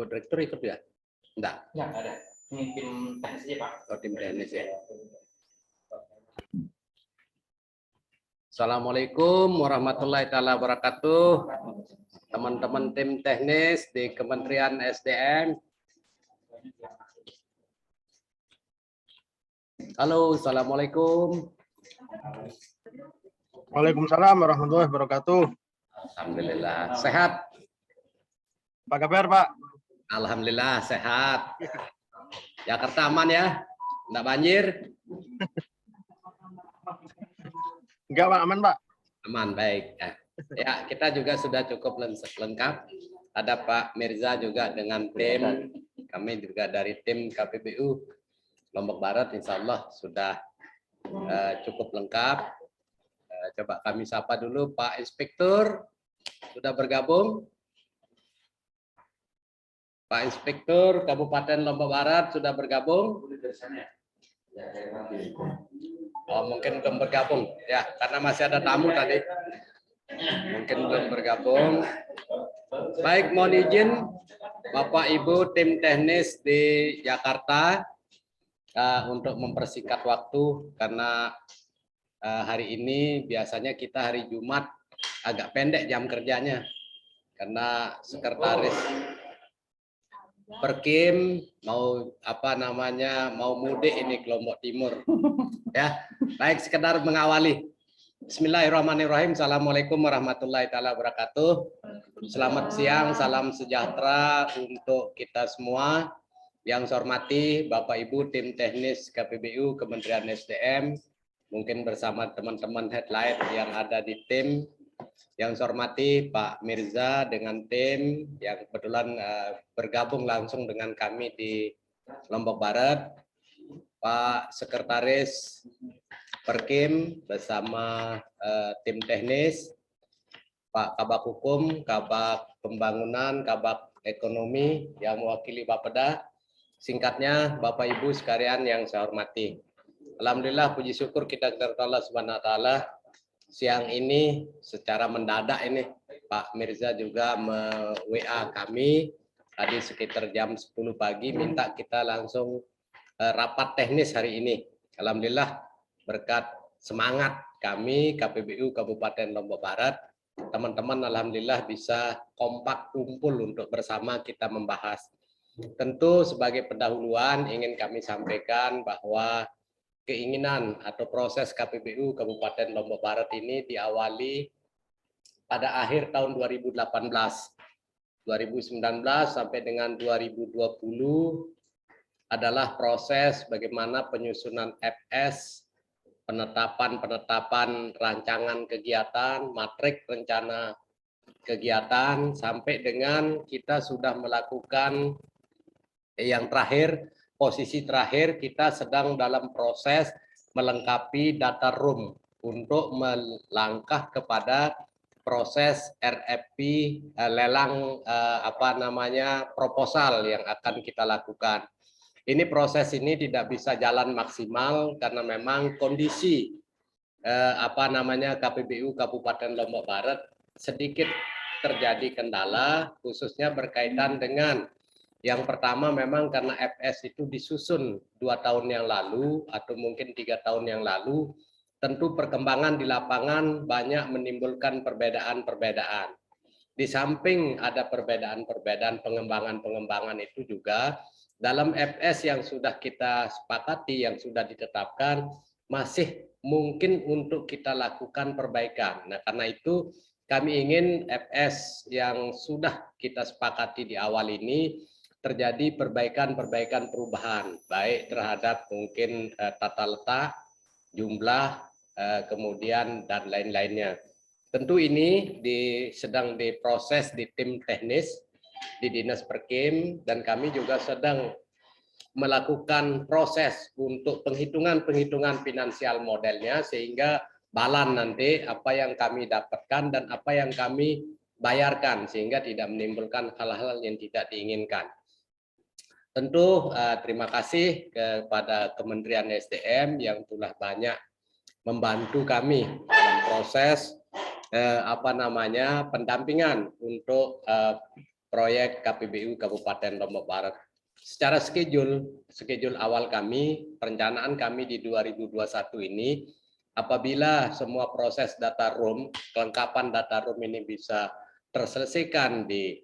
Direktur ikut ya? Enggak. Enggak ada. Ini tim teknis aja, Pak. Oh, tim teknis ya. Assalamualaikum warahmatullahi taala wabarakatuh. Teman-teman tim teknis di Kementerian SDM. Halo, assalamualaikum. Waalaikumsalam warahmatullahi wabarakatuh. Alhamdulillah sehat. Apa kabar, Pak? Alhamdulillah sehat. Jakarta aman ya? Enggak banjir? Enggak, Pak, aman, Pak. Aman, baik. Ya, kita juga sudah cukup lengkap. Ada Pak Mirza juga dengan tim. Kami juga dari tim KPBU Lombok Barat, insya Allah sudah cukup lengkap. Coba kami sapa dulu Pak Inspektur. Sudah bergabung? Pak Inspektur Kabupaten Lombok Barat sudah bergabung? Oh, mungkin belum bergabung ya, karena masih ada tamu tadi. Mungkin belum bergabung. Baik, mohon izin Bapak Ibu tim teknis di Jakarta untuk mempersingkat waktu karena hari ini biasanya kita hari Jumat agak pendek jam kerjanya karena sekretaris Perkim mau mau mudik ini ke Lombok Timur ya. Baik, sekedar mengawali. Bismillahirrahmanirrahim. Assalamualaikum warahmatullahi taala wabarakatuh. Selamat siang, salam sejahtera untuk kita semua. Yang saya hormati Bapak Ibu tim teknis KPBU Kementerian SDM, mungkin bersama teman-teman headlight yang ada di tim. Yang saya hormati Pak Mirza dengan tim yang kebetulan bergabung langsung dengan kami di Lombok Barat, Pak Sekretaris Perkim bersama tim teknis, Pak Kabak Hukum, Kabak Pembangunan, Kabak Ekonomi yang mewakili Bapeda. Singkatnya, Bapak Ibu sekalian yang saya hormati. Alhamdulillah, puji syukur kita kepada Allah Subhanahu wa taala. Siang ini secara mendadak ini Pak Mirza juga WA kami tadi sekitar jam 10 pagi minta kita langsung rapat teknis hari ini. Alhamdulillah berkat semangat kami KPBU Kabupaten Lombok Barat, teman-teman alhamdulillah bisa kompak kumpul untuk bersama kita membahas. Tentu sebagai pendahuluan ingin kami sampaikan bahwa keinginan atau proses KPBU Kabupaten Lombok Barat ini diawali pada akhir tahun 2018. 2019 sampai dengan 2020 adalah proses bagaimana penyusunan FS, penetapan rancangan kegiatan, matrik rencana kegiatan, sampai dengan kita sudah melakukan yang terakhir, posisi terakhir kita sedang dalam proses melengkapi data room untuk melangkah kepada proses RFP lelang proposal yang akan kita lakukan. Ini proses ini tidak bisa jalan maksimal karena memang kondisi KPBU Kabupaten Lombok Barat sedikit terjadi kendala khususnya berkaitan dengan yang pertama memang karena FS itu disusun 2 tahun yang lalu atau mungkin 3 tahun yang lalu, tentu perkembangan di lapangan banyak menimbulkan perbedaan-perbedaan. Di samping ada perbedaan-perbedaan pengembangan itu juga dalam FS yang sudah kita sepakati, yang sudah ditetapkan, masih mungkin untuk kita lakukan perbaikan. Nah, karena itu kami ingin FS yang sudah kita sepakati di awal ini terjadi perbaikan perubahan, baik terhadap mungkin tata letak, jumlah, kemudian dan lain-lainnya. Tentu ini sedang diproses di tim teknis di Dinas Perkim dan kami juga sedang melakukan proses untuk penghitungan finansial modelnya sehingga balan nanti apa yang kami dapatkan dan apa yang kami bayarkan sehingga tidak menimbulkan hal-hal yang tidak diinginkan. Tentu terima kasih kepada Kementerian SDM yang telah banyak membantu kami dalam proses pendampingan untuk proyek KPBU Kabupaten Lombok Barat. Secara schedule awal kami, perencanaan kami di 2021 ini, apabila semua proses data room, kelengkapan data room ini bisa terselesaikan di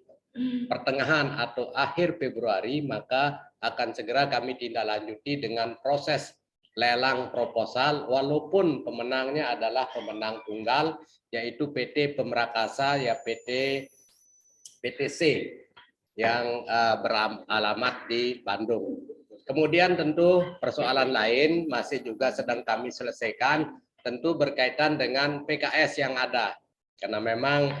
pertengahan atau akhir Februari, maka akan segera kami tindaklanjuti dengan proses lelang proposal, walaupun pemenangnya adalah pemenang tunggal, yaitu PT Pemrakasa, ya PTC yang beralamat di Bandung. Kemudian tentu persoalan lain masih juga sedang kami selesaikan, tentu berkaitan dengan PKS yang ada, karena memang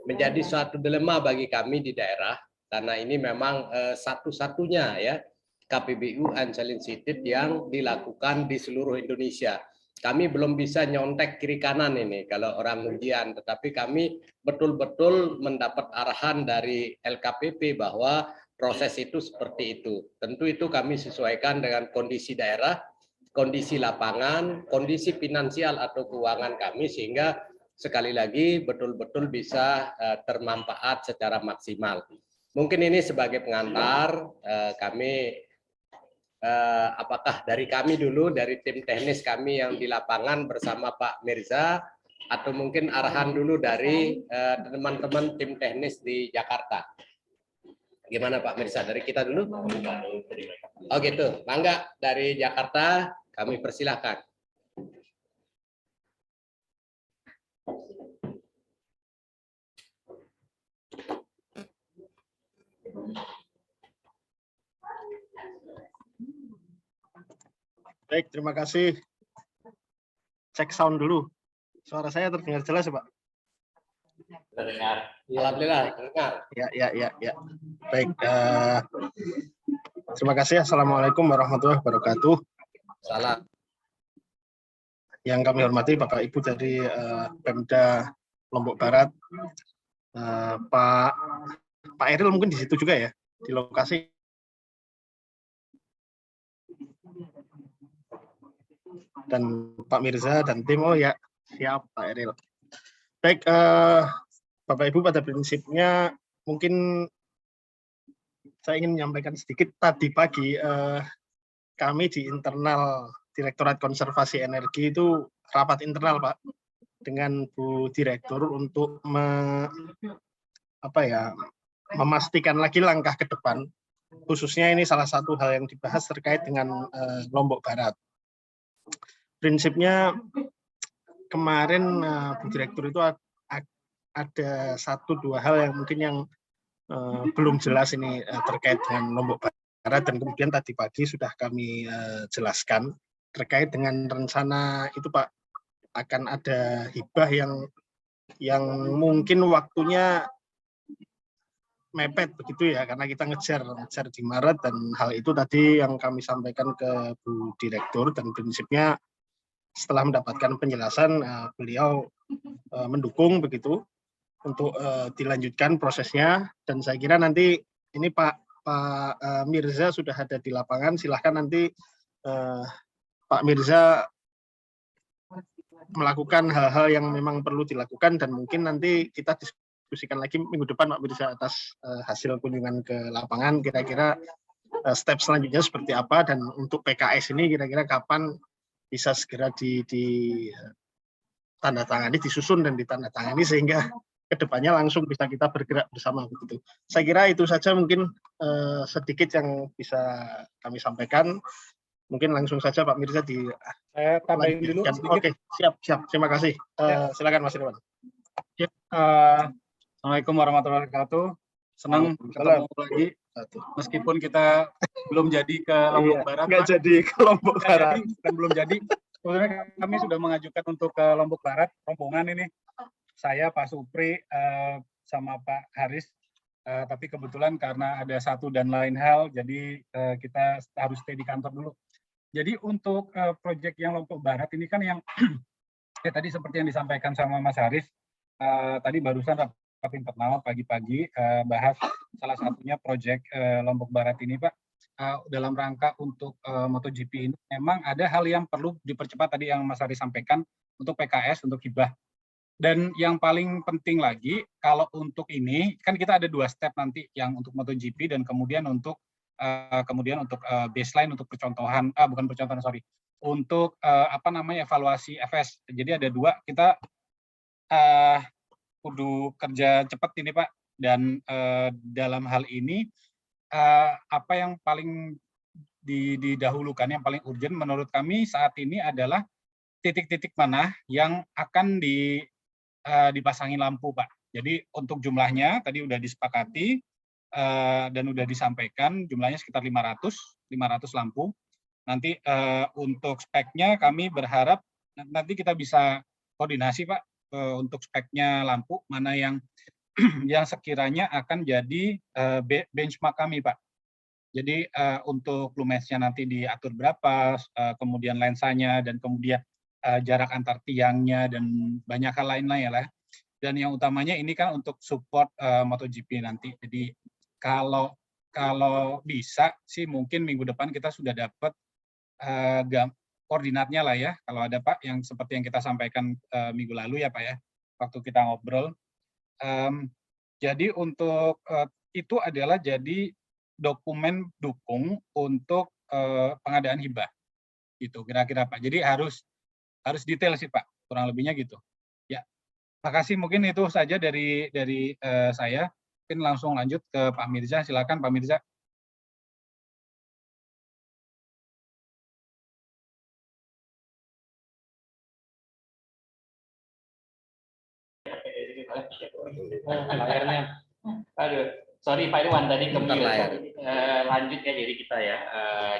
menjadi suatu dilema bagi kami di daerah, karena ini memang satu-satunya ya KPBU Unsolicited yang dilakukan di seluruh Indonesia. Kami belum bisa nyontek kiri kanan ini kalau orang ujian, tetapi kami betul-betul mendapat arahan dari LKPP bahwa proses itu seperti itu. Tentu itu kami sesuaikan dengan kondisi daerah, kondisi lapangan, kondisi finansial atau keuangan kami, sehingga sekali lagi betul-betul bisa termanfaat secara maksimal. Mungkin ini sebagai pengantar, kami apakah dari kami dulu, dari tim teknis kami yang di lapangan bersama Pak Mirza, atau mungkin arahan dulu dari teman-teman tim teknis di Jakarta. Gimana Pak Mirza, dari kita dulu? Oh gitu, mangga dari Jakarta kami persilahkan. Baik, terima kasih. Cek sound dulu. Suara saya terdengar jelas, Pak? Terdengar. Alhamdulillah, dengar. Ya. Baik, terima kasih. Assalamualaikum warahmatullahi wabarakatuh. Salam. Yang kami hormati Bapak Ibu dari Pemda Lombok Barat, Pak Eril mungkin di situ juga ya, di lokasi. Dan Pak Mirza dan tim, oh ya, siap Pak Eril. Baik, Bapak Ibu, pada prinsipnya mungkin saya ingin menyampaikan sedikit. Tadi pagi kami di internal Direktorat Konservasi Energi itu rapat internal, Pak, dengan Bu Direktur untuk memastikan lagi langkah ke depan. Khususnya ini salah satu hal yang dibahas terkait dengan Lombok Barat. Prinsipnya kemarin Bu Direktur itu ada 1-2 hal yang mungkin yang belum jelas ini terkait dengan Lombok Barat, dan kemudian tadi pagi sudah kami jelaskan terkait dengan rencana itu, Pak, akan ada hibah yang mungkin waktunya mepet begitu ya, karena kita ngejar di Maret, dan hal itu tadi yang kami sampaikan ke Bu Direktur, dan prinsipnya setelah mendapatkan penjelasan beliau mendukung begitu untuk dilanjutkan prosesnya. Dan saya kira nanti ini Pak Mirza sudah ada di lapangan, silahkan nanti Pak Mirza melakukan hal-hal yang memang perlu dilakukan, dan mungkin nanti kita diskusikan lagi minggu depan Pak Mirza atas hasil kunjungan ke lapangan, kira-kira step selanjutnya seperti apa, dan untuk PKS ini kira-kira kapan bisa segera ditandatangani, disusun dan ditandatangani, sehingga kedepannya langsung bisa kita bergerak bersama begitu. Saya kira itu saja mungkin sedikit yang bisa kami sampaikan. Mungkin langsung saja Pak Mirza saya tambahin dulu sedikit. Oke, siap. Terima kasih. Silakan Mas Irwan. Assalamualaikum warahmatullahi wabarakatuh. Senang ketemu lagi. Meskipun kita belum jadi ke Lombok Barat. Nggak jadi ke Lombok Barat. Belum jadi. Sebenarnya kami sudah mengajukan untuk ke Lombok Barat, rombongan ini. Saya, Pak Supri, sama Pak Haris. Tapi kebetulan karena ada satu dan lain hal, jadi kita harus stay di kantor dulu. Jadi untuk proyek yang Lombok Barat ini kan yang tadi seperti yang disampaikan sama Mas Haris, tadi barusan rapat internal pagi-pagi bahas salah satunya proyek Lombok Barat ini, Pak. Dalam rangka untuk MotoGP ini memang ada hal yang perlu dipercepat tadi yang Mas Haris sampaikan untuk PKS, untuk hibah. Dan yang paling penting lagi, kalau untuk ini kan kita ada 2 step nanti, yang untuk MotoGP dan kemudian untuk baseline untuk percontohan, bukan percontohan, sorry, untuk evaluasi FS. Jadi ada 2, kita kudu kerja cepat ini Pak. Dan dalam hal ini apa yang paling didahulukan, yang paling urgent menurut kami saat ini adalah titik-titik mana yang akan dipasangin lampu, Pak. Jadi untuk jumlahnya tadi udah disepakati dan udah disampaikan, jumlahnya sekitar 500 lampu. Nanti untuk speknya kami berharap nanti kita bisa koordinasi, Pak, untuk speknya lampu mana yang yang sekiranya akan jadi benchmark kami, Pak. Jadi untuk lumensnya nanti diatur berapa, kemudian lensanya, dan kemudian jarak antar tiangnya, dan banyak hal lain-lain ya. Dan yang utamanya ini kan untuk support MotoGP nanti. Jadi kalau bisa sih mungkin minggu depan kita sudah dapat koordinatnya lah ya. Kalau ada Pak, yang seperti yang kita sampaikan minggu lalu ya Pak ya, waktu kita ngobrol. Jadi untuk itu adalah jadi dokumen dukung untuk pengadaan hibah, gitu kira-kira Pak. Jadi harus detail sih Pak, kurang lebihnya gitu. Ya, makasih, mungkin itu saja dari saya. Mungkin langsung lanjut ke Pak Mirza, silakan Pak Mirza. Layarnya. Aduh, sorry Pak Irwan tadi Bentar layar. lanjut ya jadi kita ya.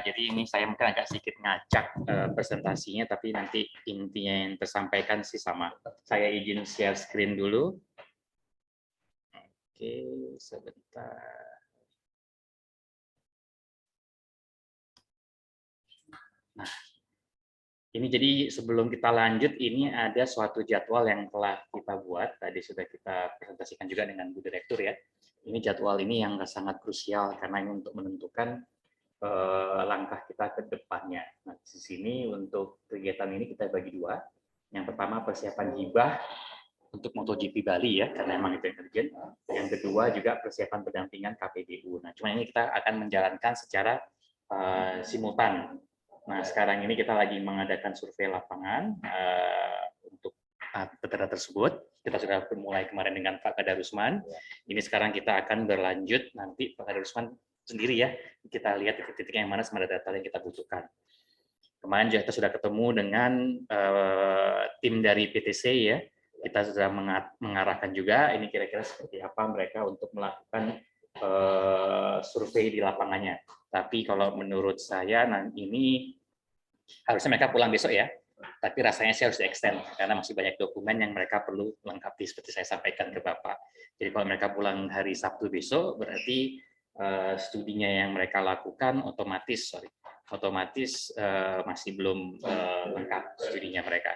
Jadi ini saya mungkin agak sedikit ngacak presentasinya, tapi nanti intinya yang tersampaikan sih sama. Saya izin share screen dulu. Oke, sebentar. Nah, ini jadi sebelum kita lanjut, ini ada suatu jadwal yang telah kita buat. Tadi sudah kita presentasikan juga dengan Bu Direktur ya. Ini jadwal ini yang sangat krusial karena ini untuk menentukan langkah kita ke depannya. Nah, di sini untuk kegiatan ini kita bagi 2. Yang pertama persiapan hibah untuk MotoGP Bali ya, karena memang itu yang urgent. Yang kedua juga persiapan pendampingan KPBU. Nah, cuma ini kita akan menjalankan secara simultan. Nah, sekarang ini kita lagi mengadakan survei lapangan untuk data tersebut. Kita sudah mulai kemarin dengan Pak Kadarusman. Ini sekarang kita akan berlanjut nanti Pak Kadarusman sendiri ya. Kita lihat titik-titik yang mana sama data yang kita butuhkan. Kemarin kita sudah ketemu dengan tim dari PTC ya. Kita sudah mengarahkan juga ini kira-kira seperti apa mereka untuk melakukan survei di lapangannya. Tapi kalau menurut saya ini harusnya mereka pulang besok ya. Tapi rasanya sih harus di-extend karena masih banyak dokumen yang mereka perlu lengkapi seperti saya sampaikan ke Bapak. Jadi kalau mereka pulang hari Sabtu besok berarti studinya yang mereka lakukan otomatis masih belum lengkap studinya mereka.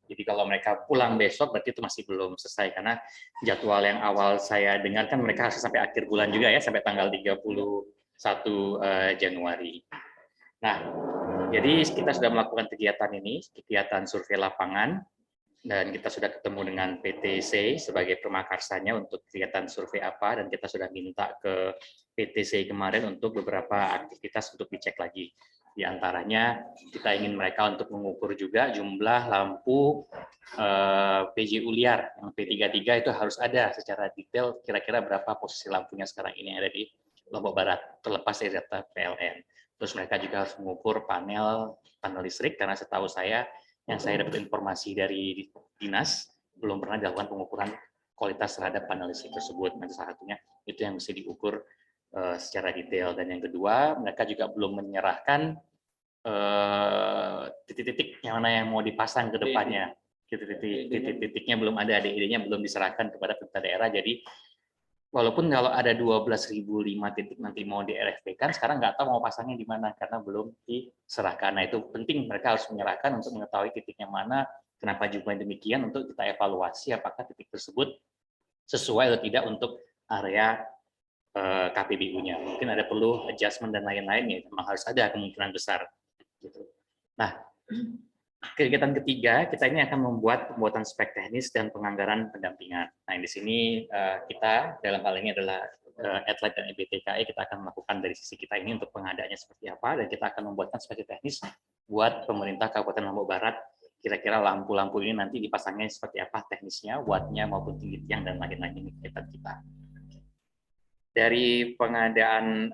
Jadi kalau mereka pulang besok berarti itu masih belum selesai karena jadwal yang awal saya dengar kan mereka harus sampai akhir bulan juga ya, sampai tanggal 31 Januari. Nah, jadi kita sudah melakukan kegiatan ini, kegiatan survei lapangan, dan kita sudah ketemu dengan PTC sebagai pemakarsanya untuk kegiatan survei apa, dan kita sudah minta ke PTC kemarin untuk beberapa aktivitas untuk dicek lagi. Di antaranya kita ingin mereka untuk mengukur juga jumlah lampu PJU liar yang P33 itu harus ada secara detail kira-kira berapa posisi lampunya sekarang ini yang ada di Lombok Barat terlepas dari data PLN. Terus mereka juga harus mengukur panel listrik karena setahu saya yang saya dapat informasi dari dinas belum pernah dilakukan pengukuran kualitas terhadap panel listrik tersebut. Nanti salah satunya itu yang mesti diukur secara detail. Dan yang kedua, mereka juga belum menyerahkan titik-titik yang mana yang mau dipasang ke depannya. Titik-titiknya belum ada, DID-nya belum diserahkan kepada pemerintah daerah. Jadi walaupun kalau ada 12.005 titik nanti mau di RFP-kan, sekarang nggak tahu mau pasangnya di mana karena belum diserahkan. Nah itu penting mereka harus menyerahkan untuk mengetahui titiknya mana, kenapa jumlahnya demikian untuk kita evaluasi apakah titik tersebut sesuai atau tidak untuk area KPBU-nya. Mungkin ada perlu adjustment dan lain-lain, ya memang harus ada kemungkinan besar. Gitu. Nah, kegiatan ketiga, kita ini akan membuat pembuatan spek teknis dan penganggaran pendampingan. Nah, di sini kita dalam hal ini adalah Atlet dan EBTKI, kita akan melakukan dari sisi kita ini untuk pengadaannya seperti apa, dan kita akan membuatkan spek teknis buat pemerintah Kabupaten Lombok Barat. Kira-kira lampu-lampu ini nanti dipasangnya seperti apa teknisnya, wattnya maupun tinggi tiang dan lain-lain, ini kegiatan kita. Dari pengadaan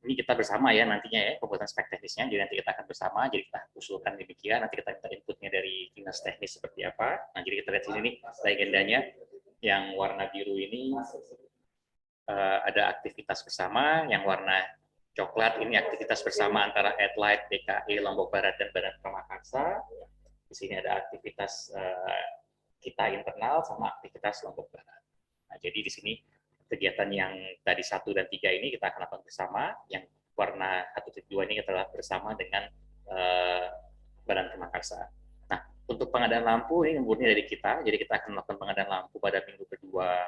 ini kita bersama ya nantinya ya, pembuatan spek teknisnya, jadi nanti kita akan bersama, jadi kita usulkan demikian, nanti kita minta inputnya dari dinas teknis seperti apa. Nah, jadi kita lihat di sini legendanya yang warna biru ini ada aktivitas bersama, yang warna coklat ini aktivitas bersama antara Atlet, DKI, Lombok Barat, dan Badan Pramakarsa. Di sini ada aktivitas kita internal sama aktivitas Lombok Barat. Nah, jadi di sini kegiatan yang tadi 1 dan 3 ini kita akan lakukan bersama, yang warna 1.2 ini adalah bersama dengan Badan Pramakarsa. Nah, untuk pengadaan lampu ini murni dari kita, jadi kita akan melakukan pengadaan lampu pada minggu kedua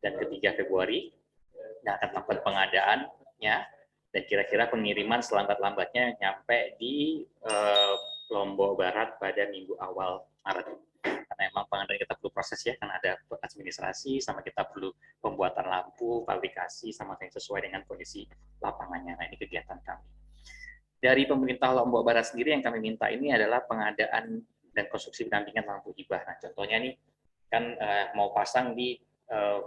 dan ketiga Februari, dan akan melakukan pengadaannya, dan kira-kira pengiriman selambat-lambatnya nyampe di Lombok Barat pada minggu awal Maret. Karena memang pengadaan kita perlu proses ya, karena ada administrasi, sama kita perlu pembuatan lampu, fabrikasi, sama yang sesuai dengan kondisi lapangannya. Nah, ini kegiatan kami. Dari pemerintah Lombok Barat sendiri yang kami minta ini adalah pengadaan dan konstruksi pendampingan lampu hibah. Nah, contohnya nih, kan mau pasang di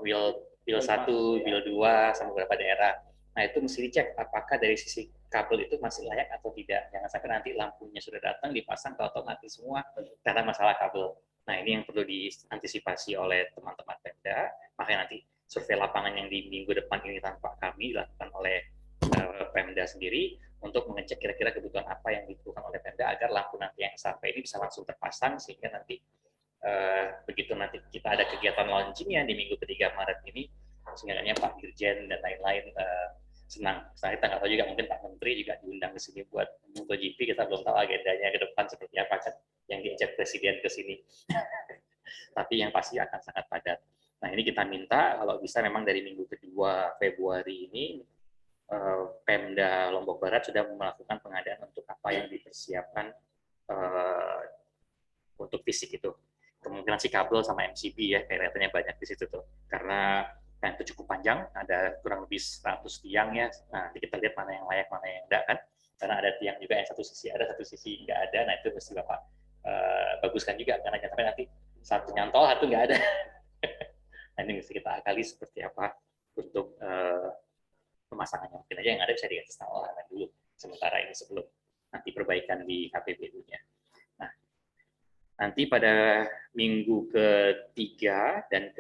Wil 1, Wil 2, sama beberapa daerah. Nah, itu mesti dicek apakah dari sisi kabel itu masih layak atau tidak. Jangan sampai nanti lampunya sudah datang, dipasang, tahu-tahu mati semua karena masalah kabel. Nah, ini yang perlu diantisipasi oleh teman-teman Pemda. Makanya nanti survei lapangan yang di minggu depan ini tanpa kami dilakukan oleh Pemda sendiri untuk mengecek kira-kira kebutuhan apa yang dibutuhkan oleh Pemda agar lampu nanti yang sampai ini bisa langsung terpasang, sehingga nanti begitu nanti kita ada kegiatan launchingnya di minggu ketiga Maret ini, sehingga Pak Dirjen dan lain-lain senang. Saya kita nggak tahu juga, mungkin Pak Menteri juga diundang ke sini buat MotoGP, kita belum tahu agendanya ke depan seperti apa kan, yang diajak Presiden ke sini. Tapi yang pasti akan sangat padat. Nah, ini kita minta kalau bisa memang dari minggu kedua Februari ini Pemda Lombok Barat sudah melakukan pengadaan untuk apa yang dipersiapkan untuk fisik itu. Kemungkinan si kabel sama MCB ya, kayaknya banyak di situ tuh. Karena kan itu cukup panjang, ada kurang lebih 100 tiang ya. Nah, kita lihat mana yang layak, mana yang enggak kan. Karena ada tiang juga yang satu sisi ada, satu sisi enggak ada. Nah, itu mesti Bapak baguskan juga, karena jangan sampai nanti satu nyantol, satu enggak ada. Nah, ini mesti kita akali seperti apa untuk pemasangannya. Mungkin aja yang ada bisa diganti setengah dulu sementara ini sebelum nanti perbaikan di KPBU-nya. Nah, nanti pada minggu ketiga dan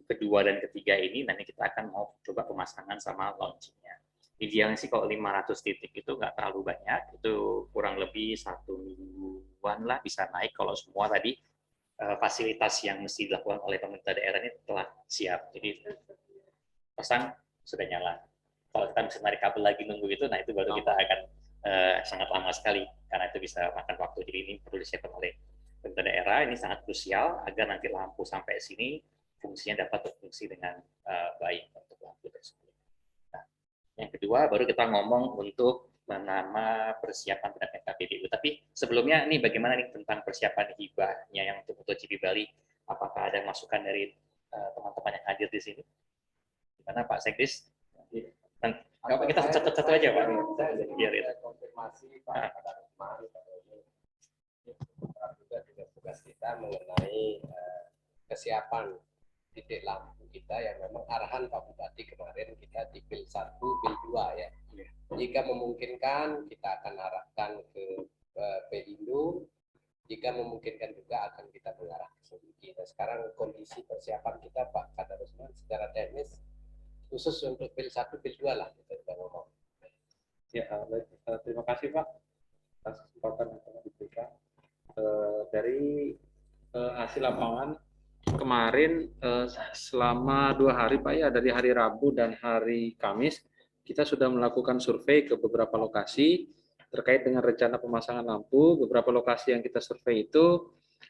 kedua dan ketiga ini nanti kita akan mau coba pemasangan sama launchingnya. Idealnya sih kalau 500 titik itu nggak terlalu banyak, itu kurang lebih 1 mingguan lah bisa naik kalau semua tadi fasilitas yang mesti dilakukan oleh pemerintah daerah ini telah siap. Jadi pasang sudah nyala. Kalau kita bisa narik kabel lagi nunggu itu, nah itu baru kita akan sangat lama sekali, karena itu bisa makan waktu. Jadi ini perlu disiapkan oleh pemerintah daerah, ini sangat krusial agar nanti lampu sampai sini fungsinya dapat berfungsi dengan baik untuk lampu tersebut. Nah, yang kedua baru kita ngomong untuk nama persiapan pendampingan KPBU. Tapi sebelumnya ini bagaimana nih tentang persiapan hibahnya yang untuk MotoGP Bali? Apakah ada masukan dari teman-teman yang hadir di sini? Gimana Pak Sekdis? Kita satu-satu aja Pak. Biar ya. Konfirmasi Pak juga tugas kita mengenai kesiapan titik lampu kita yang memang arahan Pak Bupati kemarin kita di Bil 1, Bil 2 ya. Jika memungkinkan kita akan arahkan ke Pelindo, jika memungkinkan juga akan kita mengarah ke Sumiki. Nah, sekarang kondisi persiapan kita Pak Kadarusman secara teknis khusus untuk Bil 1, Bil 2 lah kita sudah ngomong. Ya, terima kasih Pak atas kesempatan yang telah diberikan. Dari hasil lapangan kemarin selama 2 hari Pak ya, dari hari Rabu dan hari Kamis kita sudah melakukan survei ke beberapa lokasi terkait dengan rencana pemasangan lampu. Beberapa lokasi yang kita survei itu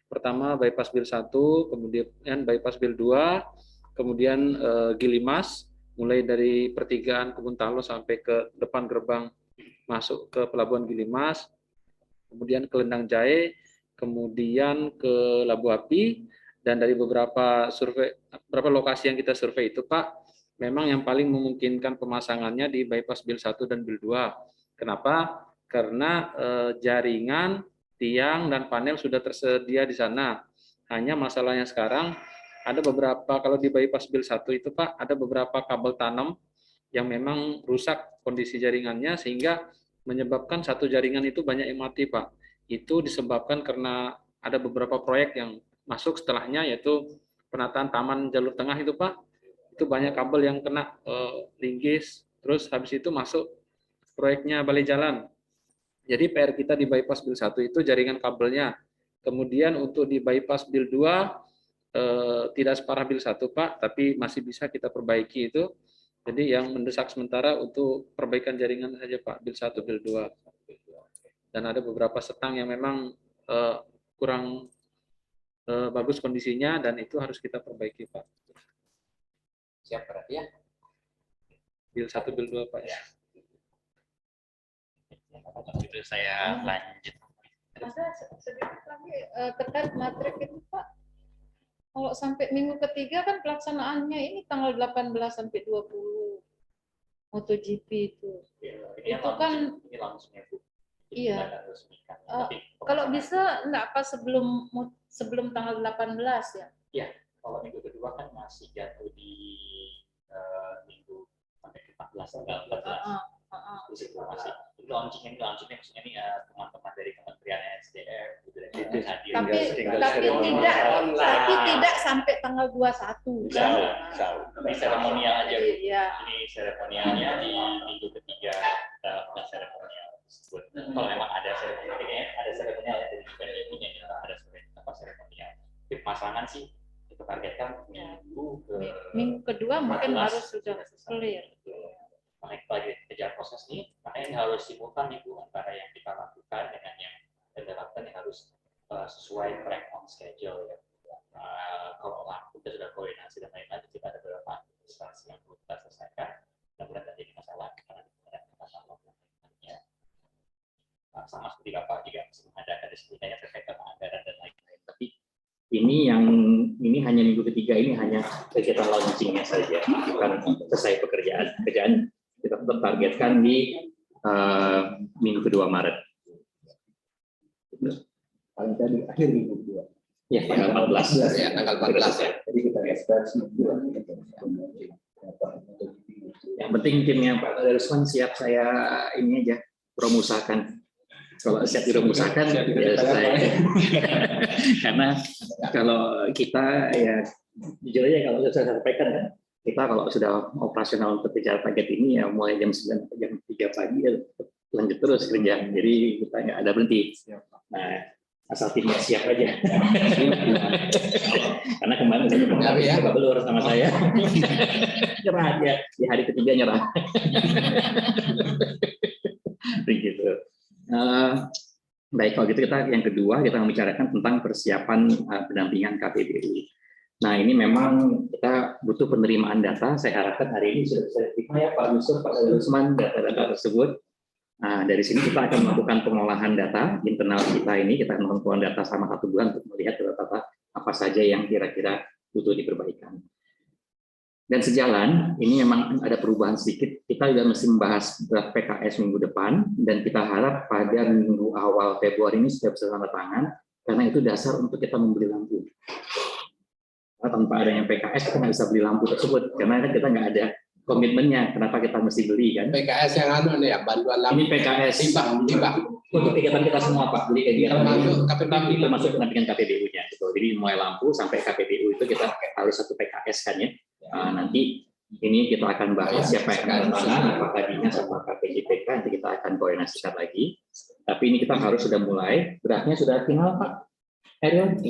Pertama bypass Bil 1, kemudian bypass Bil 2, kemudian Gilimas, mulai dari pertigaan Kebun Talo sampai ke depan gerbang masuk ke pelabuhan Gilimas, kemudian ke Lendang Jahe, kemudian ke Labu Api, dan dari beberapa lokasi yang kita survei itu Pak, memang yang paling memungkinkan pemasangannya di bypass Bil 1 dan Bil 2. Kenapa? Karena jaringan, tiang, dan panel sudah tersedia di sana. Hanya masalahnya sekarang ada beberapa, kalau di bypass Bil 1 itu Pak, ada beberapa kabel tanam yang memang rusak kondisi jaringannya sehingga menyebabkan satu jaringan itu banyak yang mati, Pak. Itu disebabkan karena ada beberapa proyek yang masuk setelahnya, yaitu penataan taman jalur tengah itu, Pak. Itu banyak kabel yang kena linggis, terus habis itu masuk proyeknya balai jalan. Jadi PR kita di bypass Bil 1 itu jaringan kabelnya. Kemudian untuk di bypass Bil 2 tidak separah Bil 1, Pak, tapi masih bisa kita perbaiki itu. Jadi yang mendesak sementara untuk perbaikan jaringan saja Pak, Bil 1, Bil 2. Dan ada beberapa setang yang memang kurang bagus kondisinya dan itu harus kita perbaiki Pak. Siap berarti ya. Bil 1, Bil 2 Pak ya. Itu saya lanjut. Masa sedikit lagi terkait materi itu Pak. Kalau sampai minggu ketiga kan pelaksanaannya ini tanggal 18 sampai 20 MotoGP itu. Ini Itu kan ini langsung ya Bu. Iya. Tapi Kalau bisa enggak apa sebelum tanggal 18 ya? kalau minggu kedua kan masih jatuh di minggu sampai ke 14 tanggal 14. Di situ masih launchingnya maksudnya nih teman-teman dari Kementerian SDM hadir. Tapi tidak sampai tanggal 21. Ini seremonial aja. Iya. Ini seremonialnya di minggu ketiga kita lakukan seremonial tersebut. Kalau memang ada seremonial ya dari punya kita ada seremonial. Tapi pemasangan sih kita targetkan Minggu kedua mungkin harus sudah clear. Makanya kita lagi kejar proses ini, makanya ini harus simultan nih Bu, antara yang kita lakukan dengan yang kita lakukan yang harus sesuai track on schedule ya. Kalau lampu kita sudah koordinasi dan lain-lain, kita ada beberapa administrasi yang perlu kita selesaikan. Mudah-mudahan tidak jadi masalah karena ada masalah ya. Sama seperti Bapak juga ada setidaknya terkait dengan anggaran dan lain-lain. Tapi ini hanya minggu ketiga, ini hanya kegiatan launchingnya saja, bukan selesai pekerjaan kita tetap targetkan di minggu kedua Maret. Paling tadi akhir minggu kedua. Ya, tanggal 14. Ya, tanggal 14 ya. Jadi kita ekspektasi Yang penting timnya Pak Darusman siap saya ini aja promusakan. Kalau siap dirumuskan ya selesai. Karena kalau kita ya jujur aja kalau saya sampaikan kan, kita kalau sudah operasional untuk kejar target ini ya mulai jam 9 sampai jam 3 pagi ya lanjut terus kerja. Jadi kita nggak ada berhenti. Nah, asal timnya siap aja. Karena kemarin saya belur sama saya. Nyerah aja di hari ketiga nyerah. Begitu. Baik, kalau gitu kita yang kedua kita membicarakan tentang persiapan pendampingan KPBU. Nah ini memang kita butuh penerimaan data. Saya harapkan hari ini sudah bisa diterima ya Pak Yusuf, Pak Darusman data-data tersebut. Nah dari sini kita akan melakukan pengolahan data internal kita ini. Kita akan melakukan data selama 1 bulan untuk melihat data apa saja yang kira-kira butuh diperbaikan. Dan sejalan, ini memang ada perubahan sedikit. Kita juga mesti membahas draft PKS minggu depan, dan kita harap pada minggu awal Februari ini sudah bisa tanda tangan, karena itu dasar untuk kita membeli lampu. Karena tanpa adanya PKS, kita nggak bisa beli lampu tersebut, karena kita nggak ada komitmennya, kenapa kita mesti beli kan? PKS yang nih ya, bantuan lampu. Ini PKS timbang. Untuk kegiatan kita semua Pak, jadi kegiatan termasuk pendampingan KPBU-nya. Jadi mulai lampu sampai KPBU itu kita harus satu PKS kan ya. Nanti ini kita akan bahas siapa yang akan tangan, apakah dinas sama KPJPK, nanti kita akan koordinasikan lagi. Tapi ini kita harus sudah mulai, draftnya sudah final Pak. Ariel,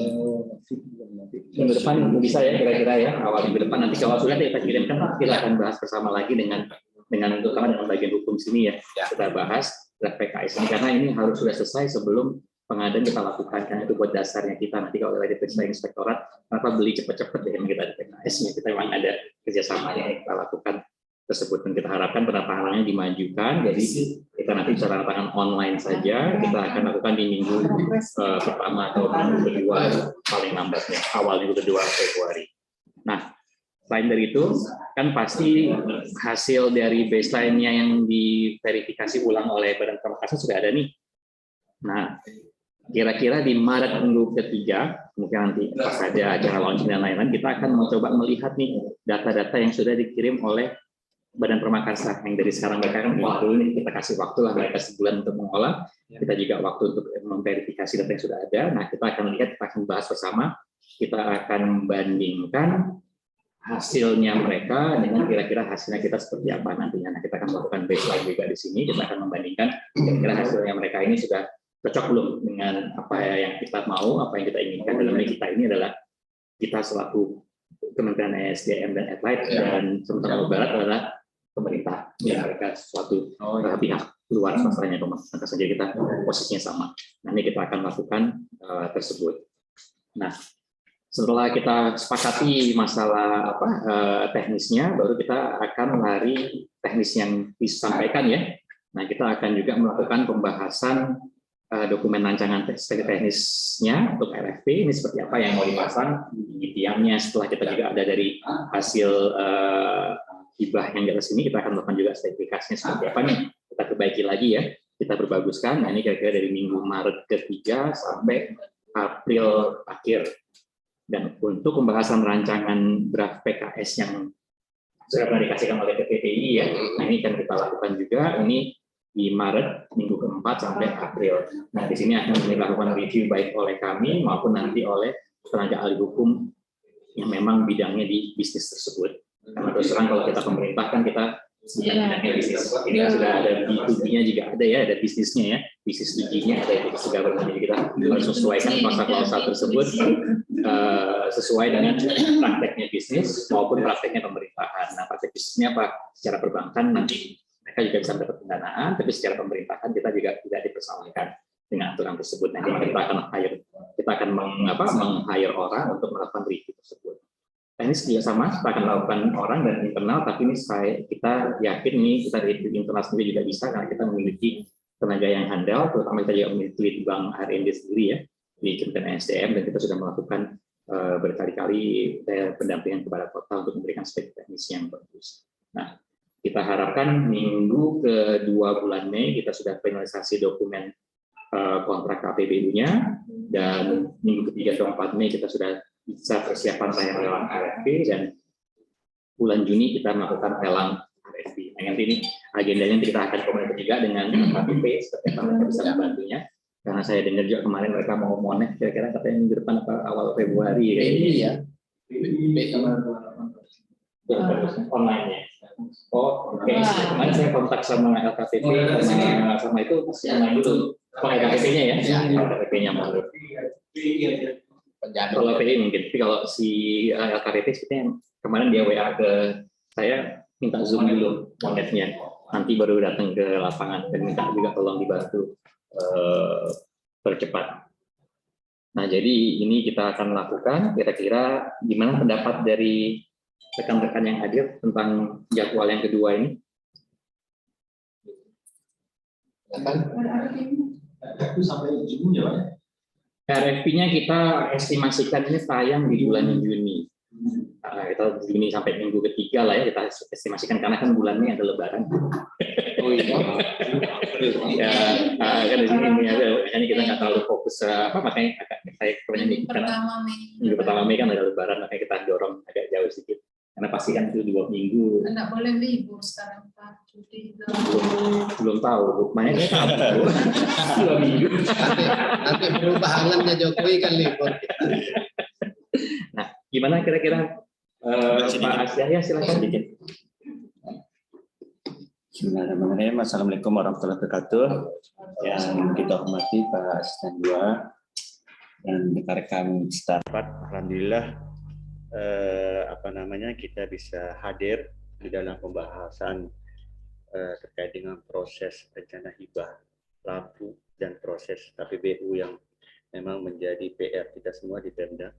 minggu depan bisa ya kira-kira ya, awal minggu depan nanti kalau sudah kita kirimkan Pak, kita akan bahas bersama lagi dengan terutama dengan bagian hukum sini ya. Kita bahas draft PKS ini karena ini harus sudah selesai sebelum pengadaan kita lakukan, karena itu buat dasarnya kita nanti kalau ada periksa inspektorat, kenapa beli cepat-cepat ya, kita ada PKS-nya, kita memang ada kerjasamanya yang kita lakukan tersebut, dan kita harapkan pendatangannya dimajukan, jadi kita nanti bisa tangan online saja, kita akan lakukan di minggu pertama atau minggu kedua paling lambatnya, awal minggu kedua Februari. Nah, selain dari itu, kan pasti hasil dari baseline-nya yang diverifikasi ulang oleh Badan Pamekasan sudah ada nih. Nah, kira-kira di Maret minggu ketiga, mungkin nanti pas ada acara launching dan lain-lain, kita akan mencoba melihat nih data-data yang sudah dikirim oleh Badan Pamekasan, yang dari sekarang mereka kan dulu nih, kita kasih waktu lah mereka sebulan untuk mengolah, kita juga waktu untuk memverifikasi data yang sudah ada. Nah, kita akan lihat, kita akan bahas bersama, kita akan membandingkan hasilnya mereka dengan kira-kira hasilnya kita seperti apa nantinya. Nah, kita akan melakukan baseline juga di sini, kita akan membandingkan kira-kira hasilnya mereka ini sudah cocok belum dengan apa yang kita mau, apa yang kita inginkan. Dalam ini kita ini adalah kita selaku Kementerian SDM dan Adlight dan Sumatera Barat adalah pemerintah, ya mereka suatu pihak luar swastanya pemerintah saja, kita posisinya sama. Nah, ini kita akan lakukan tersebut. Nah, setelah kita sepakati masalah teknisnya, baru kita akan lari teknis yang disampaikan ya. Nah, kita akan juga melakukan pembahasan dokumen rancangan teknisnya untuk RFP, ini seperti apa yang mau dipasang di tiangnya. Setelah kita juga ada dari hasil hibah yang di atas ini, kita akan melakukan juga sertifikasinya seperti apa nih, kita perbaiki lagi ya, kita perbaguskan. Nah, ini kira-kira dari minggu Maret ketiga sampai April akhir. Dan untuk pembahasan rancangan draft PKS yang sudah pernah dikasihkan oleh PPTI ya, nah ini akan kita lakukan juga ini di Maret minggu keempat sampai April. Nah, di sini akan dilakukan review baik oleh kami maupun nanti oleh tenaga ahli hukum yang memang bidangnya di bisnis tersebut. Karena terus terang kalau kita pemerintah kan kita bidangnya bisnis. Ini sudah ada B2B-nya juga ada ya, ada bisnisnya ya, bisnis 2G-nya ada di government. Jadi kita harus sesuaikan pasal-pasal tersebut sesuai dengan prakteknya bisnis maupun prakteknya pemerintahan. Nah, praktek bisnisnya apa? Secara perbankan nanti mereka juga bisa mendapat pendanaan, tapi secara pemerintahan kita juga tidak dipersalahkan dengan aturan tersebut. Nanti kita akan meng-hire orang untuk melakukan review tersebut. Teknis juga sama, kita akan melakukan orang dan internal, tapi ini kita yakin ini kita di internal sendiri juga bisa, karena kita memiliki tenaga yang handal, terutama kita juga memiliki lead bank R&D sendiri ya di Kementerian SDM, dan kita sudah melakukan berkali-kali pendampingan kepada kota untuk memberikan spek teknis yang bagus. Nah, kita harapkan minggu kedua bulan Mei kita sudah finalisasi dokumen kontrak KPBU-nya, dan minggu ketiga atau 4 Mei kita sudah bisa persiapan lelang RFP, dan bulan Juni kita melakukan lelang RFP. Nah, nanti ini agendanya kita akan komunikasi juga dengan KPP seperti apa mereka bisa membantunya. Karena saya dengar juga kemarin mereka mau monet kira-kira katanya minggu depan atau awal Februari Ini ya. Online ya. Oh, oke. Kemarin saya kontak sama LKPP sama itu online dulu. Pakai LKPP-nya ya. LKPP-nya mau. Kalau PI mungkin, tapi kalau si LKPP sepertinya kemarin dia WA ke saya minta Zoom dulu monetnya, nanti baru datang ke lapangan dan minta juga tolong dibantu percepat. Nah, jadi ini kita akan lakukan. Kira-kira gimana pendapat dari rekan-rekan yang hadir tentang jadwal yang kedua ini? Itu sampai Juni ya, Pak? RFP-nya kita estimasikan ini tayang di bulan Juni. Kita Juni sampai minggu ketiga lah ya, kita estimasikan, karena kan bulannya ada Lebaran. Oh iya. Ya, kan di sini ini kita nggak terlalu fokus makanya saya kebanyakan karena minggu pertama Mei kan ada Lebaran, makanya kita dorong agak jauh sedikit. Karena pasti kan itu 2 minggu. Enggak boleh libur sekarang Pak, cuti. Belum tahu, makanya saya tahu 2 minggu. Nanti berubah hangatnya Jokowi kan libur. Nah, gimana kira-kira Pak Asyah, silakan sedikit. Bismillahirrahmanirrahim. Assalamualaikum warahmatullahi wabarakatuh. Yang kita hormati Pak Asisten 2 dan rekan-rekan staf. Alhamdulillah kita bisa hadir di dalam pembahasan terkait dengan proses rencana hibah lampu dan proses KPBU yang memang menjadi PR kita semua di Pemda.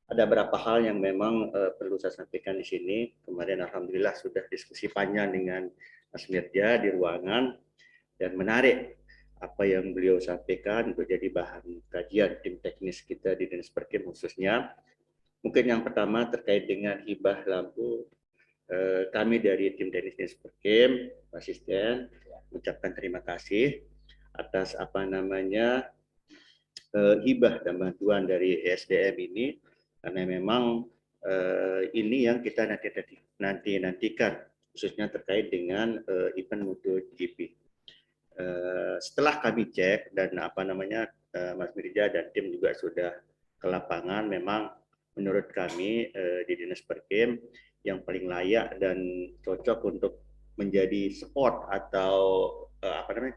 Ada beberapa hal yang memang perlu saya sampaikan di sini. Kemarin alhamdulillah sudah diskusi panjang dengan Mas Mirja di ruangan, dan menarik apa yang beliau sampaikan untuk jadi bahan kajian tim teknis kita di Dinas Perkim khususnya. Mungkin yang pertama terkait dengan hibah lampu, kami dari tim teknis Dinas Perkim, asisten, ucapkan terima kasih atas hibah dan bantuan dari ESDM ini, karena memang ini yang kita nantikan khususnya terkait dengan event MotoGP. Setelah kami cek dan Mas Mirja dan tim juga sudah ke lapangan, memang menurut kami di Dinas Perkim yang paling layak dan cocok untuk menjadi spot atau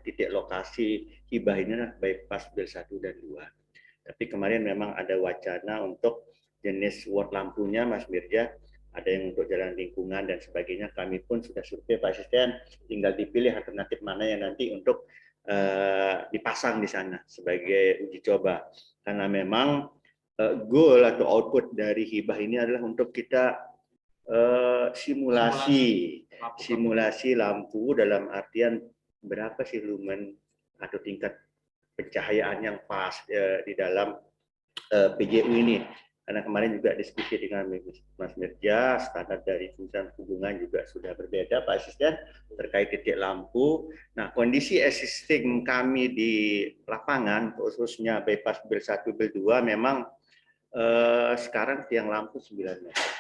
titik lokasi hibah ini adalah bypass Bel 1 dan 2. Tapi kemarin memang ada wacana untuk jenis watt lampunya, Mas Mirja, ada yang untuk jalan lingkungan dan sebagainya. Kami pun sudah survei Pak Asisten, tinggal dipilih alternatif mana yang nanti untuk dipasang di sana sebagai uji coba. Karena memang goal atau output dari hibah ini adalah untuk kita simulasi lampu dalam artian berapa sih lumen atau tingkat pencahayaan yang pas di dalam PJU ini. Karena kemarin juga diskusi dengan Mas Mirja, standar dari Kementerian Perhubungan juga sudah berbeda, Pak Asisten, terkait titik lampu. Nah, kondisi existing kami di lapangan, khususnya bypass Bel 1, Bel 2, memang sekarang tiang lampu 9 meter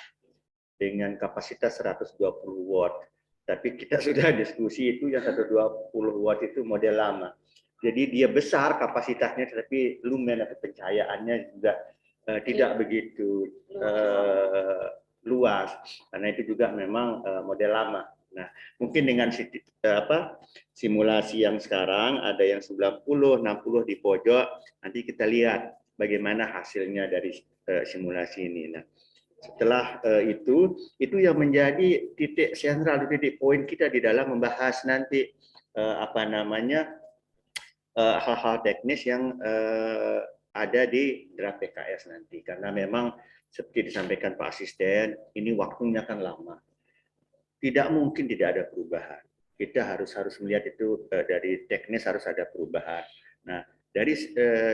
dengan kapasitas 120 watt. Tapi kita sudah diskusi itu yang 120 watt itu model lama. Jadi dia besar kapasitasnya, tetapi lumen atau pencahayaannya juga tidak begitu luas, karena itu juga memang model lama. Nah, mungkin dengan simulasi yang sekarang ada yang 90, 60 di pojok, nanti kita lihat bagaimana hasilnya dari simulasi ini. Nah, setelah itu yang menjadi titik sentral, titik poin kita di dalam membahas nanti hal-hal teknis yang ada di draft PKS nanti, karena memang seperti disampaikan Pak Asisten, ini waktunya kan lama. Tidak mungkin tidak ada perubahan. Kita harus melihat itu dari teknis harus ada perubahan. Nah, dari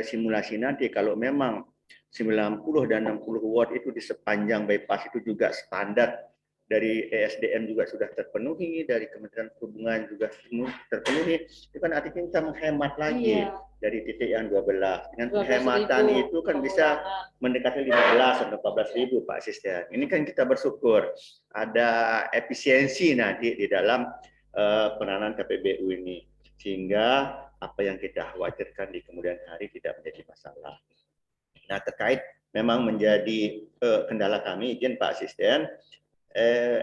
simulasi nanti kalau memang 90 dan 60 watt itu di sepanjang bypass itu juga standar dari ESDM juga sudah terpenuhi, dari Kementerian Perhubungan juga terpenuhi, itu kan artinya kita menghemat lagi dari titik yang 12. Dengan penghematan itu kan bisa mendekati 15 atau 14.000 Pak Asisten. Ini kan kita bersyukur ada efisiensi nanti di dalam penanganan KPBU ini, sehingga apa yang kita khawatirkan di kemudian hari tidak menjadi masalah. Nah, terkait memang menjadi kendala kami, izin Pak Asisten,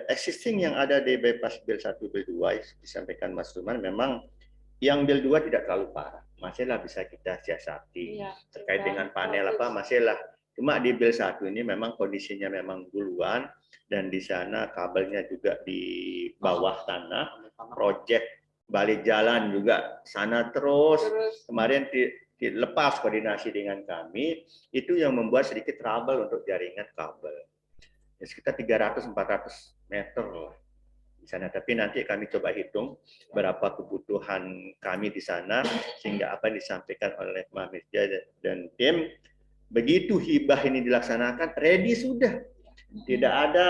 existing yang ada di bypass Bel 1, Bel 2 disampaikan Mas Ruman, memang yang Bel 2 tidak terlalu parah, masihlah bisa kita siasati. Terkait dengan panel masihlah. Cuma di Bel 1 ini memang kondisinya memang duluan, dan di sana kabelnya juga di bawah tanah, proyek balik jalan juga sana terus. Kemarin dilepas koordinasi dengan kami, itu yang membuat sedikit trouble untuk jaringan kabel. Sekitar 300-400 meter lah di sana. Tapi nanti kami coba hitung berapa kebutuhan kami di sana, sehingga apa yang disampaikan oleh Mbak Mirja dan tim, begitu hibah ini dilaksanakan, ready sudah. Tidak ada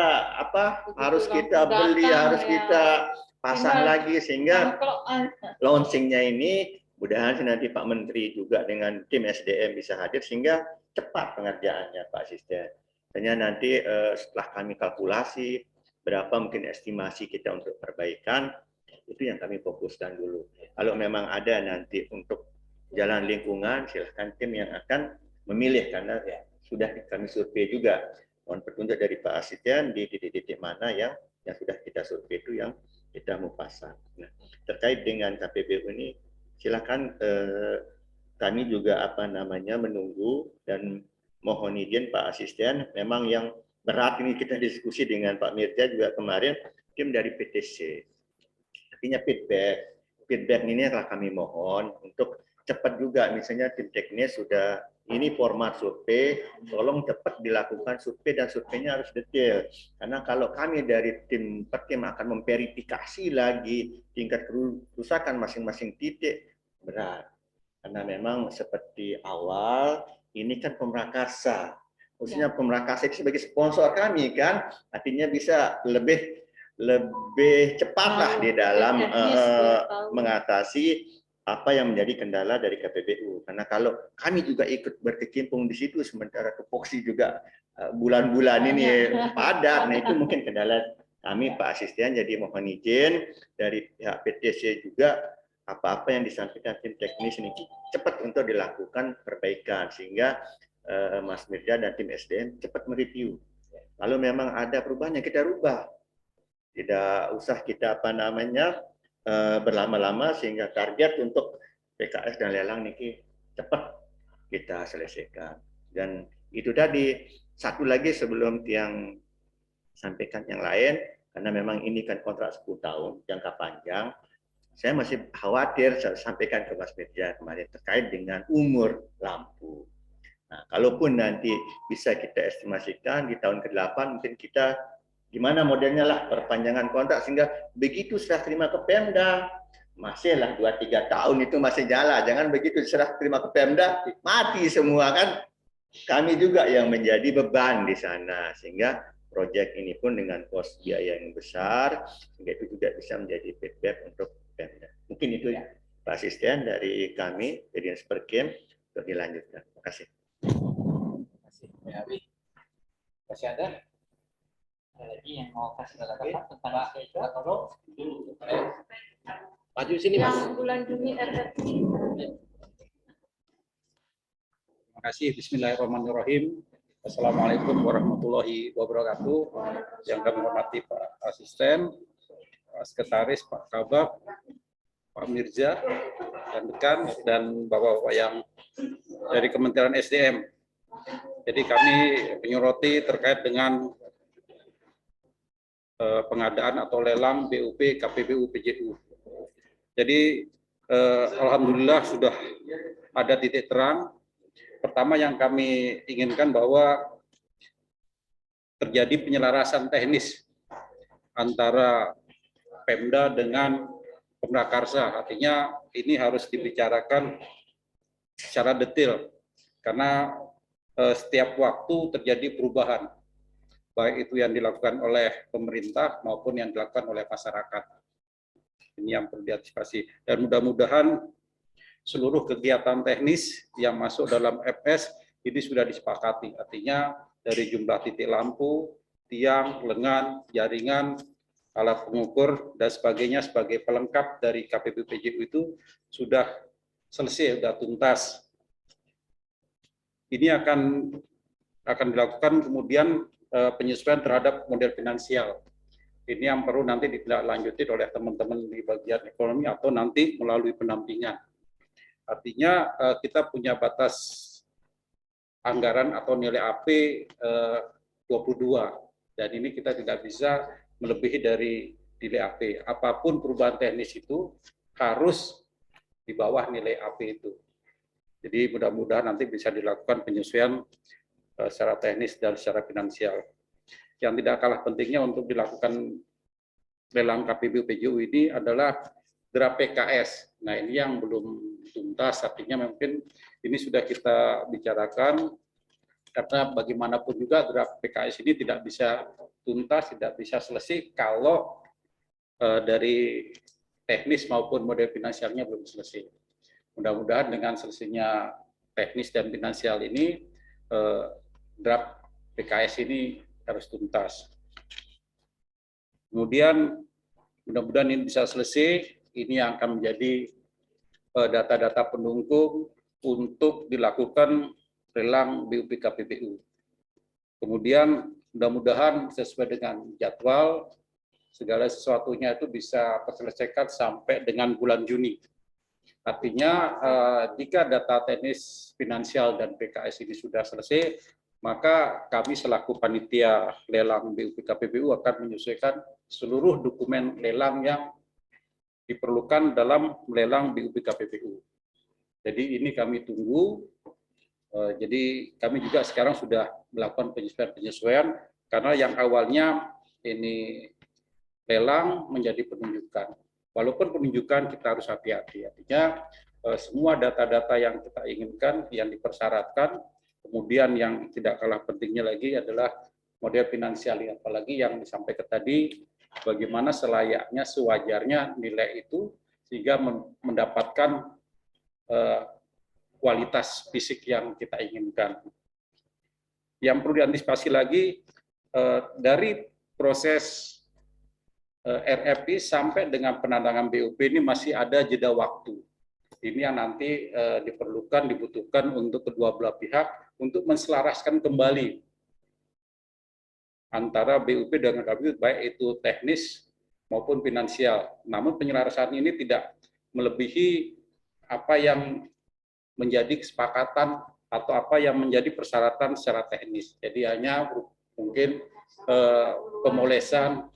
harus kita beli, harus kita pasang lagi, sehingga launchingnya ini mudah-mudahan nanti Pak Menteri juga dengan tim SDM bisa hadir sehingga cepat pengerjaannya Pak Asisten. Hanya nanti setelah kami kalkulasi berapa mungkin estimasi kita untuk perbaikan, itu yang kami fokuskan dulu. Kalau memang ada nanti untuk jalan lingkungan, silahkan tim yang akan memilih, karena sudah kami survei juga. Mohon petunjuk dari Pak Asisten di titik-titik mana yang sudah kita survei itu yang kita mau pasang. Nah, terkait dengan KPBU ini, silakan kami juga menunggu dan mohon izin Pak Asisten, memang yang berat ini kita diskusi dengan Pak Mirja juga kemarin, tim dari PTC. Artinya feedback feedback ini adalah kami mohon untuk cepat juga, misalnya tim teknis sudah ini format survei, tolong cepat dilakukan survei dan surveinya harus detail. Karena kalau kami dari tim per tim akan memverifikasi lagi tingkat kerusakan masing-masing titik, berat. Karena memang seperti awal ini kan Pemrakarsa, khususnya Pemrakarsa itu sebagai sponsor kami kan, artinya bisa lebih cepat lah di dalam mengatasi apa yang menjadi kendala dari KPBU. Karena kalau kami juga ikut berkecimpung di situ, sementara tupoksi juga bulan-bulan ini padat, nah itu mungkin kendala kami Pak Asisten. Jadi mohon izin dari pihak PTC juga apa-apa yang disampaikan tim teknis ini cepat untuk dilakukan perbaikan sehingga Mas Mirja dan tim SDM cepat mereview. Kalau memang ada perubahan yang kita rubah, tidak usah kita berlama-lama sehingga target untuk PKS dan lelang ini cepat kita selesaikan. Dan itu tadi, satu lagi sebelum yang sampaikan yang lain, karena memang ini kan kontrak 10 tahun, jangka panjang, saya masih khawatir, saya sampaikan ke Mas Mirja kemarin terkait dengan umur lampu. Nah, kalaupun nanti bisa kita estimasikan di tahun ke-8 mungkin kita gimana modelnya lah perpanjangan kontrak sehingga begitu serah terima ke Pemda masih lah 2-3 tahun itu masih jalan, jangan begitu serah terima ke Pemda mati semua kan, kami juga yang menjadi beban di sana sehingga proyek ini pun dengan kos biaya yang besar sehingga itu juga bisa menjadi feedback untuk Pemda. Mungkin itu ya Pak Asisten dari kami dari Perskim untuk dilanjutkan. Terima kasih. Masih ada? Lagi yang mau kasih kata-kata tentang Maju sini Mas. Yang bulan Juni RRT. Terima kasih. Bismillahirrahmanirrahim. Assalamualaikum warahmatullahi wabarakatuh. Yang kami hormati Pak Asisten, Pak Sekretaris, Pak Kabak, Pak Mirja, dan rekan, dan Bapak-Bapak yang dari Kementerian SDM. Jadi kami menyoroti terkait dengan pengadaan atau lelang BUP KPBU PJU. Jadi alhamdulillah sudah ada titik terang. Pertama yang kami inginkan bahwa terjadi penyelarasan teknis antara Pemda dengan Pemrakarsa. Artinya ini harus dibicarakan secara detail karena setiap waktu terjadi perubahan, baik itu yang dilakukan oleh pemerintah maupun yang dilakukan oleh masyarakat. Ini yang perlu diantisipasi. Dan mudah-mudahan seluruh kegiatan teknis yang masuk dalam FS ini sudah disepakati. Artinya dari jumlah titik lampu, tiang, lengan, jaringan, alat pengukur, dan sebagainya sebagai pelengkap dari KPBU PJU itu sudah selesai, sudah tuntas. Ini akan dilakukan kemudian penyesuaian terhadap model finansial. Ini yang perlu nanti ditindaklanjuti oleh teman-teman di bagian ekonomi atau nanti melalui pendampingan. Artinya kita punya batas anggaran atau nilai AP 22 dan ini kita tidak bisa melebihi dari nilai AP. Apapun perubahan teknis itu harus di bawah nilai AP itu. Jadi mudah-mudahan nanti bisa dilakukan penyesuaian secara teknis dan secara finansial. Yang tidak kalah pentingnya untuk dilakukan lelang KPBU PJU ini adalah draft PKS. Nah ini yang belum tuntas, artinya mungkin ini sudah kita bicarakan, karena bagaimanapun juga draft PKS ini tidak bisa tuntas, tidak bisa selesai kalau dari teknis maupun model finansialnya belum selesai. Mudah-mudahan dengan selesainya teknis dan finansial ini, draft PKS ini harus tuntas. Kemudian mudah-mudahan ini bisa selesai, ini yang akan menjadi data-data pendukung untuk dilakukan lelang BUP KPBU. Kemudian mudah-mudahan sesuai dengan jadwal, segala sesuatunya itu bisa terselesaikan sampai dengan bulan Juni. Artinya jika data teknis finansial dan PKS ini sudah selesai, maka kami selaku panitia lelang BUP KPBU akan menyesuaikan seluruh dokumen lelang yang diperlukan dalam melelang BUP KPPU. Jadi ini kami tunggu. Jadi kami juga sekarang sudah melakukan penyesuaian karena yang awalnya ini lelang menjadi penunjukan. Walaupun penunjukan kita harus hati-hati. Artinya semua data-data yang kita inginkan, yang dipersyaratkan, kemudian yang tidak kalah pentingnya lagi adalah model finansial, apalagi yang disampaikan tadi, bagaimana selayaknya, sewajarnya nilai itu sehingga mendapatkan kualitas fisik yang kita inginkan. Yang perlu diantisipasi lagi dari proses RFP sampai dengan penandatangan BUP ini masih ada jeda waktu. Ini yang nanti dibutuhkan untuk kedua belah pihak untuk menselaraskan kembali antara BUP dengan KPU, baik itu teknis maupun finansial. Namun penyelarasan ini tidak melebihi apa yang menjadi kesepakatan atau apa yang menjadi persyaratan secara teknis. Jadi hanya mungkin pemolesan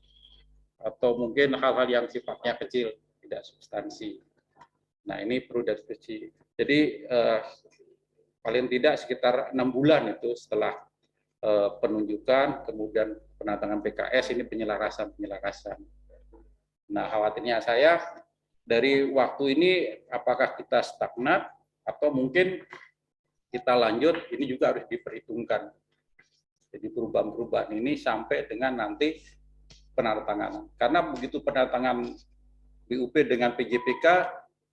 atau mungkin hal-hal yang sifatnya kecil, tidak substansi. Nah ini perlu diskusi. Jadi paling tidak sekitar 6 bulan itu setelah penunjukan, kemudian penandatangan PKS, ini penyelarasan. Nah khawatirnya saya dari waktu ini apakah kita stagnan atau mungkin kita lanjut, ini juga harus diperhitungkan. Jadi perubahan-perubahan ini sampai dengan nanti penandatanganan. Karena begitu penandatangan BUP dengan PJPK,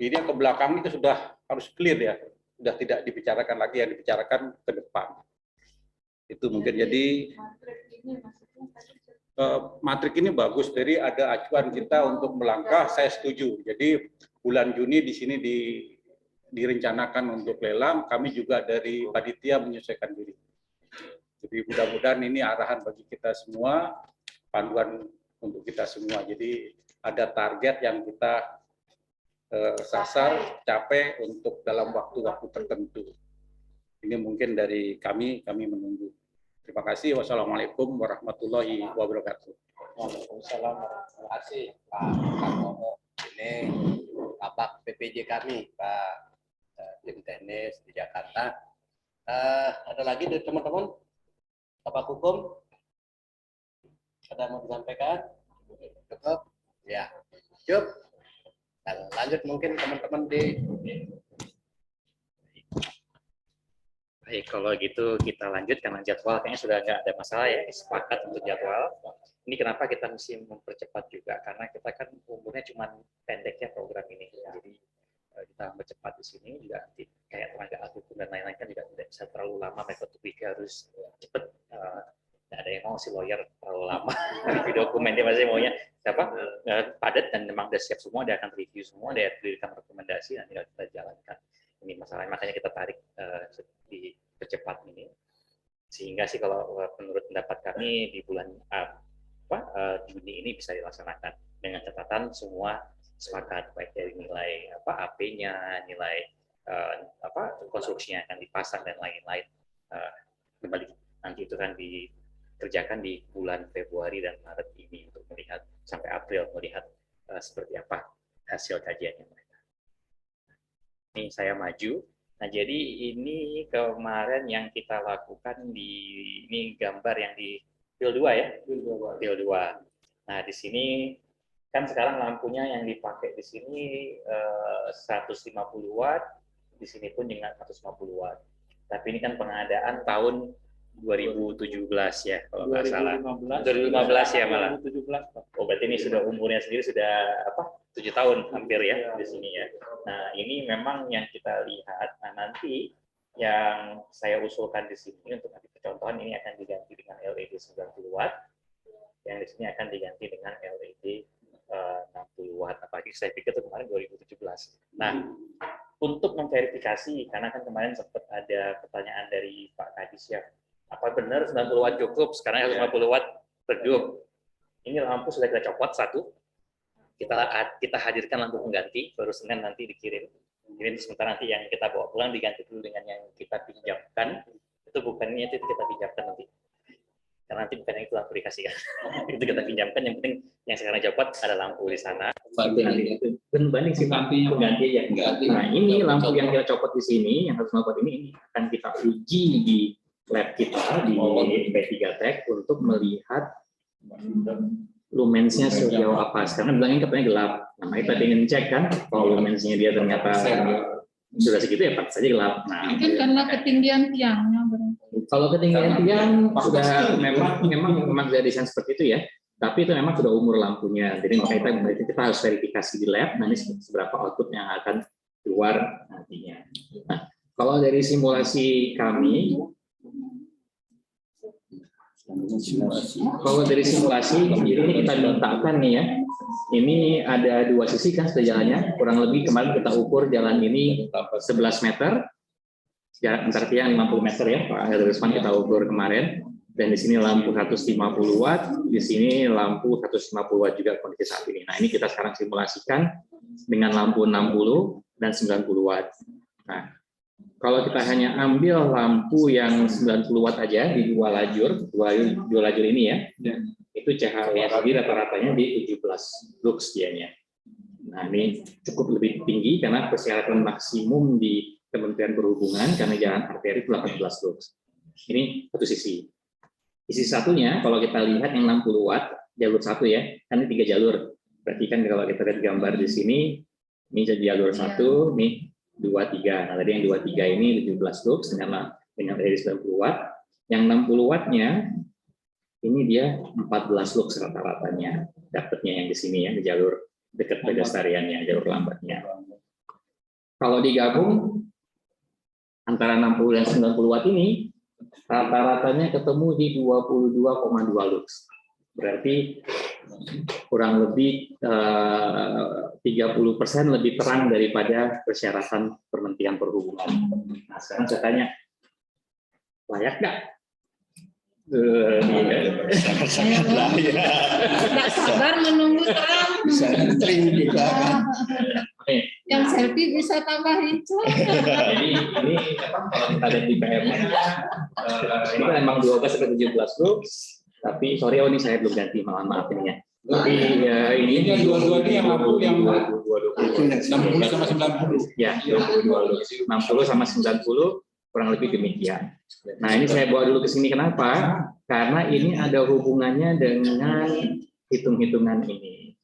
ini yang ke belakang itu sudah harus clear ya, sudah tidak dibicarakan lagi, yang dibicarakan ke depan. Itu mungkin jadi matrik ini bagus, jadi ada acuan kita untuk melangkah, saya setuju. Jadi bulan Juni di sini direncanakan untuk lelang, kami juga dari panitia menyesuaikan diri. Jadi mudah-mudahan ini arahan bagi kita semua, panduan untuk kita semua. Jadi ada target yang kita sasar, capai untuk dalam waktu-waktu tertentu. Ini mungkin dari kami menunggu. Terima kasih. Wassalamualaikum warahmatullahi wabarakatuh. Waalaikumsalam. Terima kasih Pak Kartono. Ini Kabak PPJ kami, Pak tim teknis di Jakarta. Ada lagi dari teman-teman? Kabak hukum? Ada mau disampaikan? Cukup? Ya, cukup. Dan lanjut mungkin teman-teman di. Baik, kalau gitu kita lanjut karena jadwal kayaknya sudah nggak ada masalah ya, sepakat untuk jadwal. Ini kenapa kita mesti mempercepat juga, karena kita kan umurnya cuma pendeknya program ini. Jadi kita mempercepat di sini juga kayak tenaga ahli hukum dan lain-lain kan juga tidak bisa terlalu lama, mereka harus cepat. Nggak ada yang mau si lawyer terlalu lama review dokumen, dia masih maunya padat dan memang sudah siap semua, dia akan review semua, dia berikan rekomendasi dan tinggal kita jalankan. Ini masalahnya, makanya kita tarik dipercepat ini, sehingga sih kalau menurut pendapat kami di bulan Juni ini bisa dilaksanakan dengan catatan semua sepakat, baik dari nilai AP-nya, nilai konstruksinya akan dipasang dan lain-lain. Kembali nanti itu kan dikerjakan di bulan Februari dan Maret ini untuk melihat sampai April, melihat seperti apa hasil kajiannya mereka. Ini saya maju. Nah, jadi ini kemarin yang kita lakukan ini gambar yang di Pil 2 ya? Pil 2. Nah, di sini kan sekarang lampunya yang dipakai di sini 150 watt, di sini pun dengan 150 watt. Tapi ini kan pengadaan tahun 2017 ya, kalau nggak salah. 2015 ya malah. 2017. Oh, berarti ini sudah umurnya sendiri sudah 7 tahun hampir ya di sini ya. Nah, ini memang yang kita lihat. Nah, nanti yang saya usulkan di sini untuk nanti percontohan ini akan diganti dengan LED 90 watt. Yang di sini akan diganti dengan LED 60 watt. Apalagi saya pikir itu kemarin 2017. Nah, untuk memverifikasi, karena kan kemarin sempat ada pertanyaan dari Pak Kadis ya, apa benar 90 watt cukup? Sekarang 150 watt redup. Ini lampu sudah kita copot satu. Kita hadirkan lampu pengganti, baru Senin nanti dikirim. Jadi sementara nanti yang kita bawa pulang diganti dulu dengan yang kita pinjamkan. Itu bukannya itu kita pinjamkan nanti. Karena nanti bukan yang itu lampu dikasih kan. Itu kita pinjamkan, yang penting yang sekarang copot ada lampu di sana. Berbanding si penggantinya. Nah, ini lampu yang kita copot di sini, yang harus melakukan ini akan kita uji di lab kita di P3 Tech untuk melihat lumensnya sejauh apa. Sekarang bilangnya katanya gelap. Nah, kita ingin cek kan, kalau lumensnya dia ternyata sudah segitu ya pas saja gelap. Nah, Mungkin karena ketinggian tiangnya. kalau ketinggian tiang sudah memang sudah desain seperti itu ya. Tapi itu memang sudah umur lampunya. Jadi makanya kita harus verifikasi di lab. Nanti seberapa output yang akan keluar nantinya. Nah, kalau dari simulasi kami, jadi ini kita mintakan nih ya. Ini ada dua sisi kan jalannya. Kurang lebih kemarin kita ukur jalan ini 11 meter. Jarak antar tiang 50 meter ya, Pak Herisman kita ukur kemarin. Dan di sini lampu 150 watt, di sini lampu 150 watt juga kondisi saat ini. Nah, ini kita sekarang simulasikan dengan lampu 60 dan 90 watt. Nah, kalau kita hanya ambil lampu yang 90 watt aja di dua lajur ini ya, itu cahaya sendiri rata-ratanya di 17 lux dianya. Nah, ini cukup lebih tinggi karena persyaratan maksimum di Kementerian Perhubungan karena jalan arteri itu 18 lux. Ini satu sisi. Sisi satunya, kalau kita lihat yang 60 watt, jalur satu ya, kan ini 3 jalur. Berarti kan kalau kita lihat gambar di sini, ini jadi jalur satu, ini 23. Nah, tadi yang 23 ini 17 lux dengan dari 90 watt. Yang 60 wattnya, ini dia 14 lux rata-ratanya. Dapatnya yang di sini ya, di jalur dekat pedestriannya, jalur lambatnya. Kalau digabung, antara 60 dan 90 watt ini, rata-ratanya ketemu di 22,2 lux. Berarti kurang lebih 30% lebih terang daripada persyaratan Kementerian Perhubungan. Nah, sekarang saya tanya, layak nggak? Tidak sabar menunggu terang. Yang selfie bisa tambah hijau. Jadi ini kalau kita lihat di PM itu memang 12 sampai 17 lux, tapi sorry ini saya belum ganti, maaf ini ya. Tapi ini dua-dua ini yang lampu yang 60 sama 90. Ya, 22 lux. 60 sama 90 kurang lebih demikian. Nah, ini saya bawa dulu ke sini kenapa? Karena ini ada hubungannya dengan hitung-hitungan ini.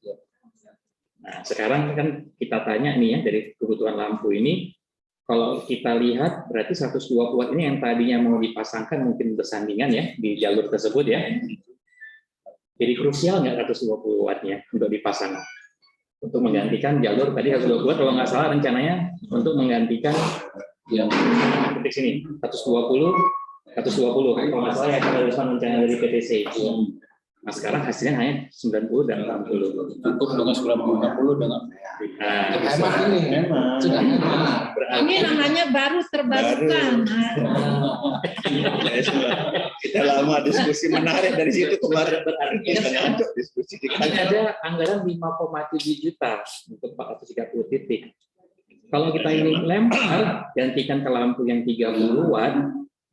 Nah, sekarang kan kita tanya nih ya, dari kebutuhan lampu ini, kalau kita lihat berarti 120 watt ini yang tadinya mau dipasangkan mungkin bersandingan ya di jalur tersebut ya. Jadi krusial nggak 120 wattnya untuk dipasang untuk menggantikan jalur tadi 120 watt, kalau nggak salah rencananya untuk menggantikan yang titik sini 120 kalau nggak salah ya kalau rencana dari PTC. Nah, sekarang hasilnya hanya 90 dan 60. Cukup dengan 90 dengan hemat ini memang. Ini namanya baru terbarukan. Kita lama diskusi menarik dari situ kemarin diskusi. Ada anggaran 5,7 juta untuk 430 titik. Kalau kita ini lempar, gantikan ke lampu yang 30 watt,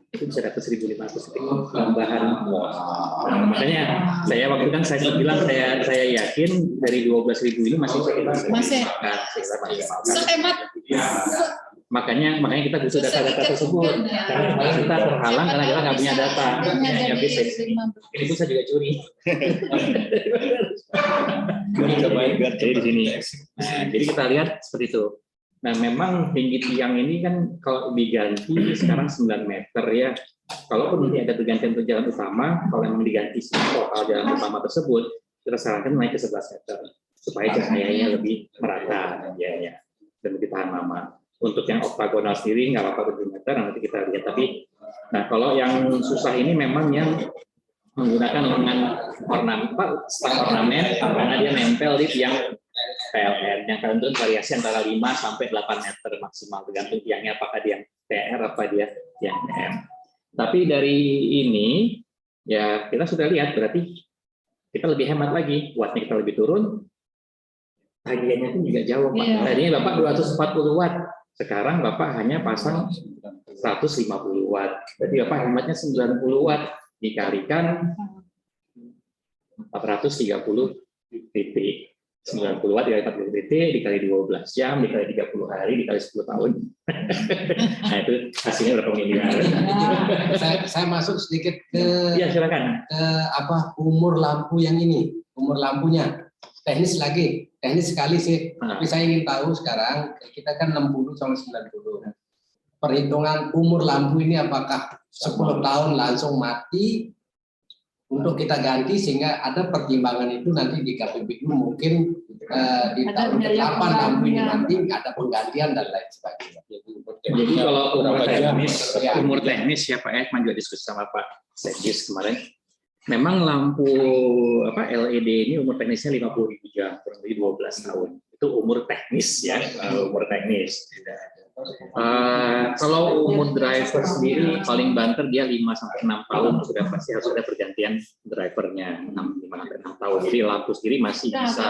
itu bisa dapat 1.500 titik tambahan. Nah, makanya saya waktu kan saya bilang saya yakin dari 12.000 ini masih sehemat. Makanya kita butuh data-data tersebut. Karena kita terhalang karena kita nggak punya data. Ya, bisa. Ini pun saya juga curi. Jadi di sini. Nah, jadi kita lihat seperti itu. Nah, memang tinggi tiang ini kan kalau diganti sekarang 9 meter ya. Kalaupun nanti ada pergantian untuk jalan utama, kalau memang diganti total jalan utama tersebut, kita sarankan naik ke 11 meter supaya cahayanya lebih merata ya, dan lebih tahan lama. Untuk yang oktagonal sendiri nggak apa-apa 7 meter, nanti kita lihat. Tapi, nah kalau yang susah ini memang yang menggunakan dengan ornamen karena dia nempel di tiang PLN yang kalian tuh variasi antara 5 sampai 8 meter maksimal tergantung tiangnya apakah dia TR apa dia tiang M. Tapi dari ini ya kita sudah lihat berarti kita lebih hemat lagi, wattnya kita lebih turun, tagihannya pun juga jauh Pak. Tadinya Bapak 240 watt, sekarang Bapak hanya pasang 150 watt. Berarti Bapak hematnya 90 watt dikalikan 430 titik. 90 watt dikali 40 PT dikali 12 jam dikali 30 hari dikali 10 tahun. Nah itu hasilnya berapa miliar? Saya masuk sedikit ke Iya silakan. ke umur lampu yang ini, umur lampunya. Teknis sekali sih. Tapi saya ingin tahu sekarang kita kan 60 sampai 90. Perhitungan umur lampu ini apakah 10 tahun langsung mati untuk kita ganti, sehingga ada pertimbangan itu nanti di KPBU mungkin di tahun ke-8 lampu ini nanti ada penggantian dan lain sebagainya. Jadi kalau umur teknis ya Pak Ekman juga diskusi sama Pak Sekdis kemarin. Memang lampu LED ini umur teknisnya 50.000 jam, kurang lebih 12 tahun. Itu umur teknis ya, umur teknis. Kalau umur driver sendiri paling banter dia 5 sampai 6 tahun sudah pasti harus ada pergantian drivernya 5 sampai 6 tahun. Jadi lampu sendiri masih bisa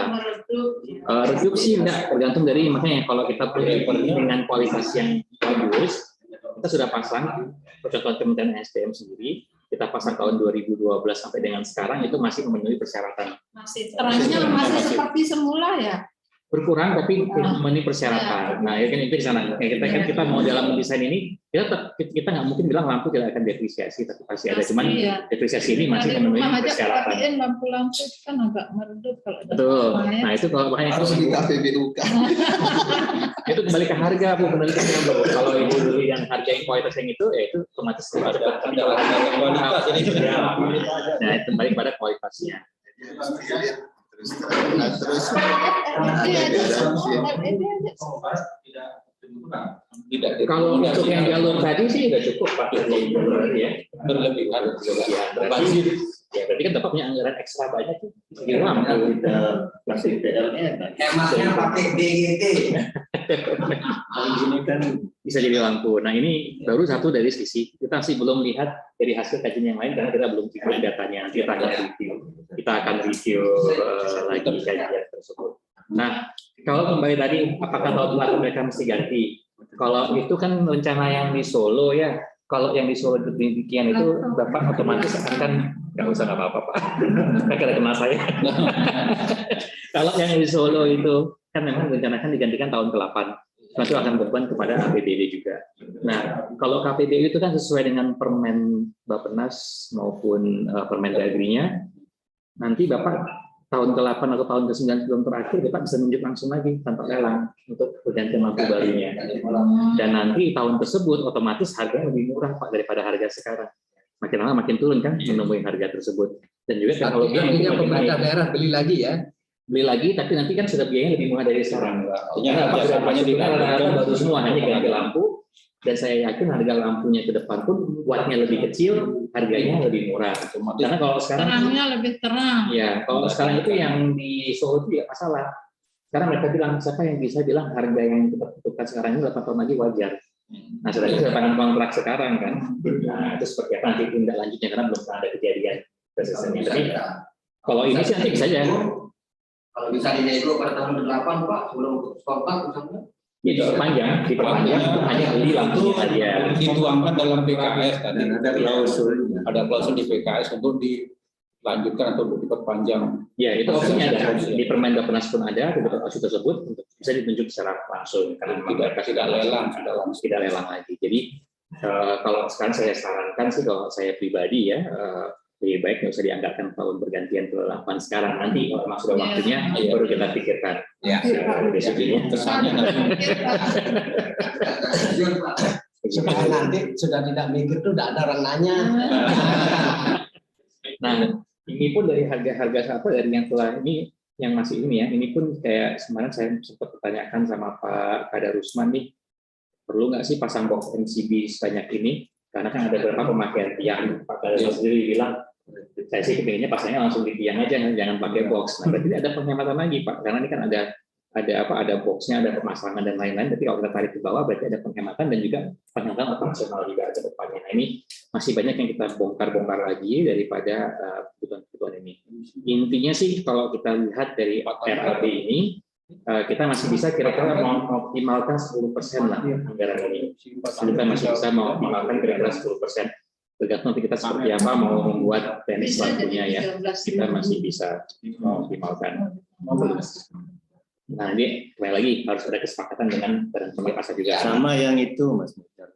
redup sih enggak, tergantung dari makanya kalau kita pilih dengan kualitas yang bagus, kita sudah pasang percontohan Kementerian SDM sendiri, kita pasang tahun 2012 sampai dengan sekarang itu masih memenuhi persyaratan. Masih terangnya masih seperti semula ya. Berkurang tapi memenuhi persyaratan. Nah, ya kan itu di sana. Kita mau dalam mendesain ini, kita nggak mungkin bilang lampu tidak akan depresiasi, tapi pasti ada. Cuman depresiasi ini masih memenuhi persyaratan. Lampu-lampu kan agak meredup kalau ada. Betul. Nah itu kalau makanya Harus di KPBU kan. itu kembali ke harga Bu, kembali ke harga. Kalau ibu beli yang harga yang kualitas yang itu, ya itu otomatis ada kualitas. Nah itu kembali pada kualitasnya. Terus tidak. Kalau untuk yang jalur tadi sih sudah cukup Pak. Ya. Berlebihan. Ya, berarti kan Bapak punya anggaran ekstra banyak tuh. Di lampu plastik PLN. Hematnya pakai BGT. Ini kan bisa jadi lampu. Nah ini baru satu dari sisi. Kita masih belum lihat dari hasil kajian yang lain karena kita belum punya datanya. Nanti kita akan review. Kita akan review lagi kajian tersebut. Nah kalau kembali tadi, apakah tahun depan mereka mesti ganti? Kalau itu kan rencana yang di Solo ya. Kalau yang di Solo demikian itu Bapak otomatis akan nggak usah apa-apa Pak. Karena kenal saya. Kalau yang di Solo itu kan memang rencanakan digantikan tahun ke-8. Itu akan beban kepada APBD juga. Nah, kalau KPBU itu kan sesuai dengan Permen Bappenas maupun Permendagri-nya. Nanti Bapak tahun ke-8 atau tahun ke-9 sebelum terakhir, Bapak bisa nunjuk langsung lagi tanpa lelang untuk pergantian lampu barunya. Dan nanti tahun tersebut otomatis harganya lebih murah Pak daripada harga sekarang. Makin lama makin turun kan menemui harga tersebut. Dan juga teknologi Artinya pemerintah daerah beli lagi ya. Beli lagi, tapi nanti kan sudah biayanya lebih murah dari sekarang. Karena kerjasamanya di baru semua hanya ganti lampu, dan saya yakin harga lampunya ke depan pun wattnya lebih kecil, harganya lebih murah. Karena kalau sekarang terangnya lebih terang. ya, kalau sekarang itu yang di Solo itu ya masalah. Sekarang mereka bilang siapa yang bisa bilang harga yang kita tentukan sekarang ini 8 tahun lagi wajar. Nah, sedangkan sudah tangan kontrak sekarang kan. Nah, itu seperti apa nanti tindak lanjutnya karena belum pernah ada kejadian prosesnya. Tapi kalau ini sih nanti bisa aja. Kalau bisa dinego pada tahun ke-8 Pak, sebelum putus kontrak misalnya. Ya diperpanjang hanya beli lampunya aja. Dituangkan dalam PKS tadi. Ada klausul di PKS untuk dilanjutkan atau diperpanjang. Ya itu opsinya ada di Permen Bappenas pun ada opsi tersebut untuk bisa ditunjuk secara langsung karena tidak lelang lagi. Jadi kalau sekarang saya sarankan sih kalau saya pribadi ya lebih baik nggak usah dianggarkan tahun bergantian ke 8 sekarang, nanti kalau memang sudah waktunya baru kita pikirkan. Ya. Kesannya nanti. Supaya nanti sudah tidak mikir tuh tidak ada orang nanya. Nah ini pun dari harga-harga apa dari yang telah ini yang masih ini ya, ini pun kayak kemarin saya sempat bertanyakan sama Pak Kadarusman nih, perlu nggak sih pasang box MCB sebanyak ini? Karena kan ada beberapa pemakaian tiang. Pak Kadarusman sendiri bilang, saya sih kepinginnya pasangnya langsung di tiang aja, jangan pakai box. Nah, berarti ada penghematan lagi Pak, karena ini kan ada boxnya, ada pemasangan dan lain-lain. Tapi kalau kita tarik ke bawah, berarti ada penghematan dan juga penghematan operasional juga ke depannya. Nah ini masih banyak yang kita bongkar lagi daripada kebutuhan-kebutuhan ini. Intinya sih kalau kita lihat dari RAB ini, kita masih bisa kira-kira mengoptimalkan 10% lah anggaran ini. Kita masih bisa mengoptimalkan kira-kira 10%. Tergantung nanti kita seperti apa mau membuat teknis lampunya ya. Kita masih bisa mengoptimalkan. Nah, ini kembali lagi harus ada kesepakatan dengan badan pemilik pasar juga. Sama yang itu Mas Mukhtar,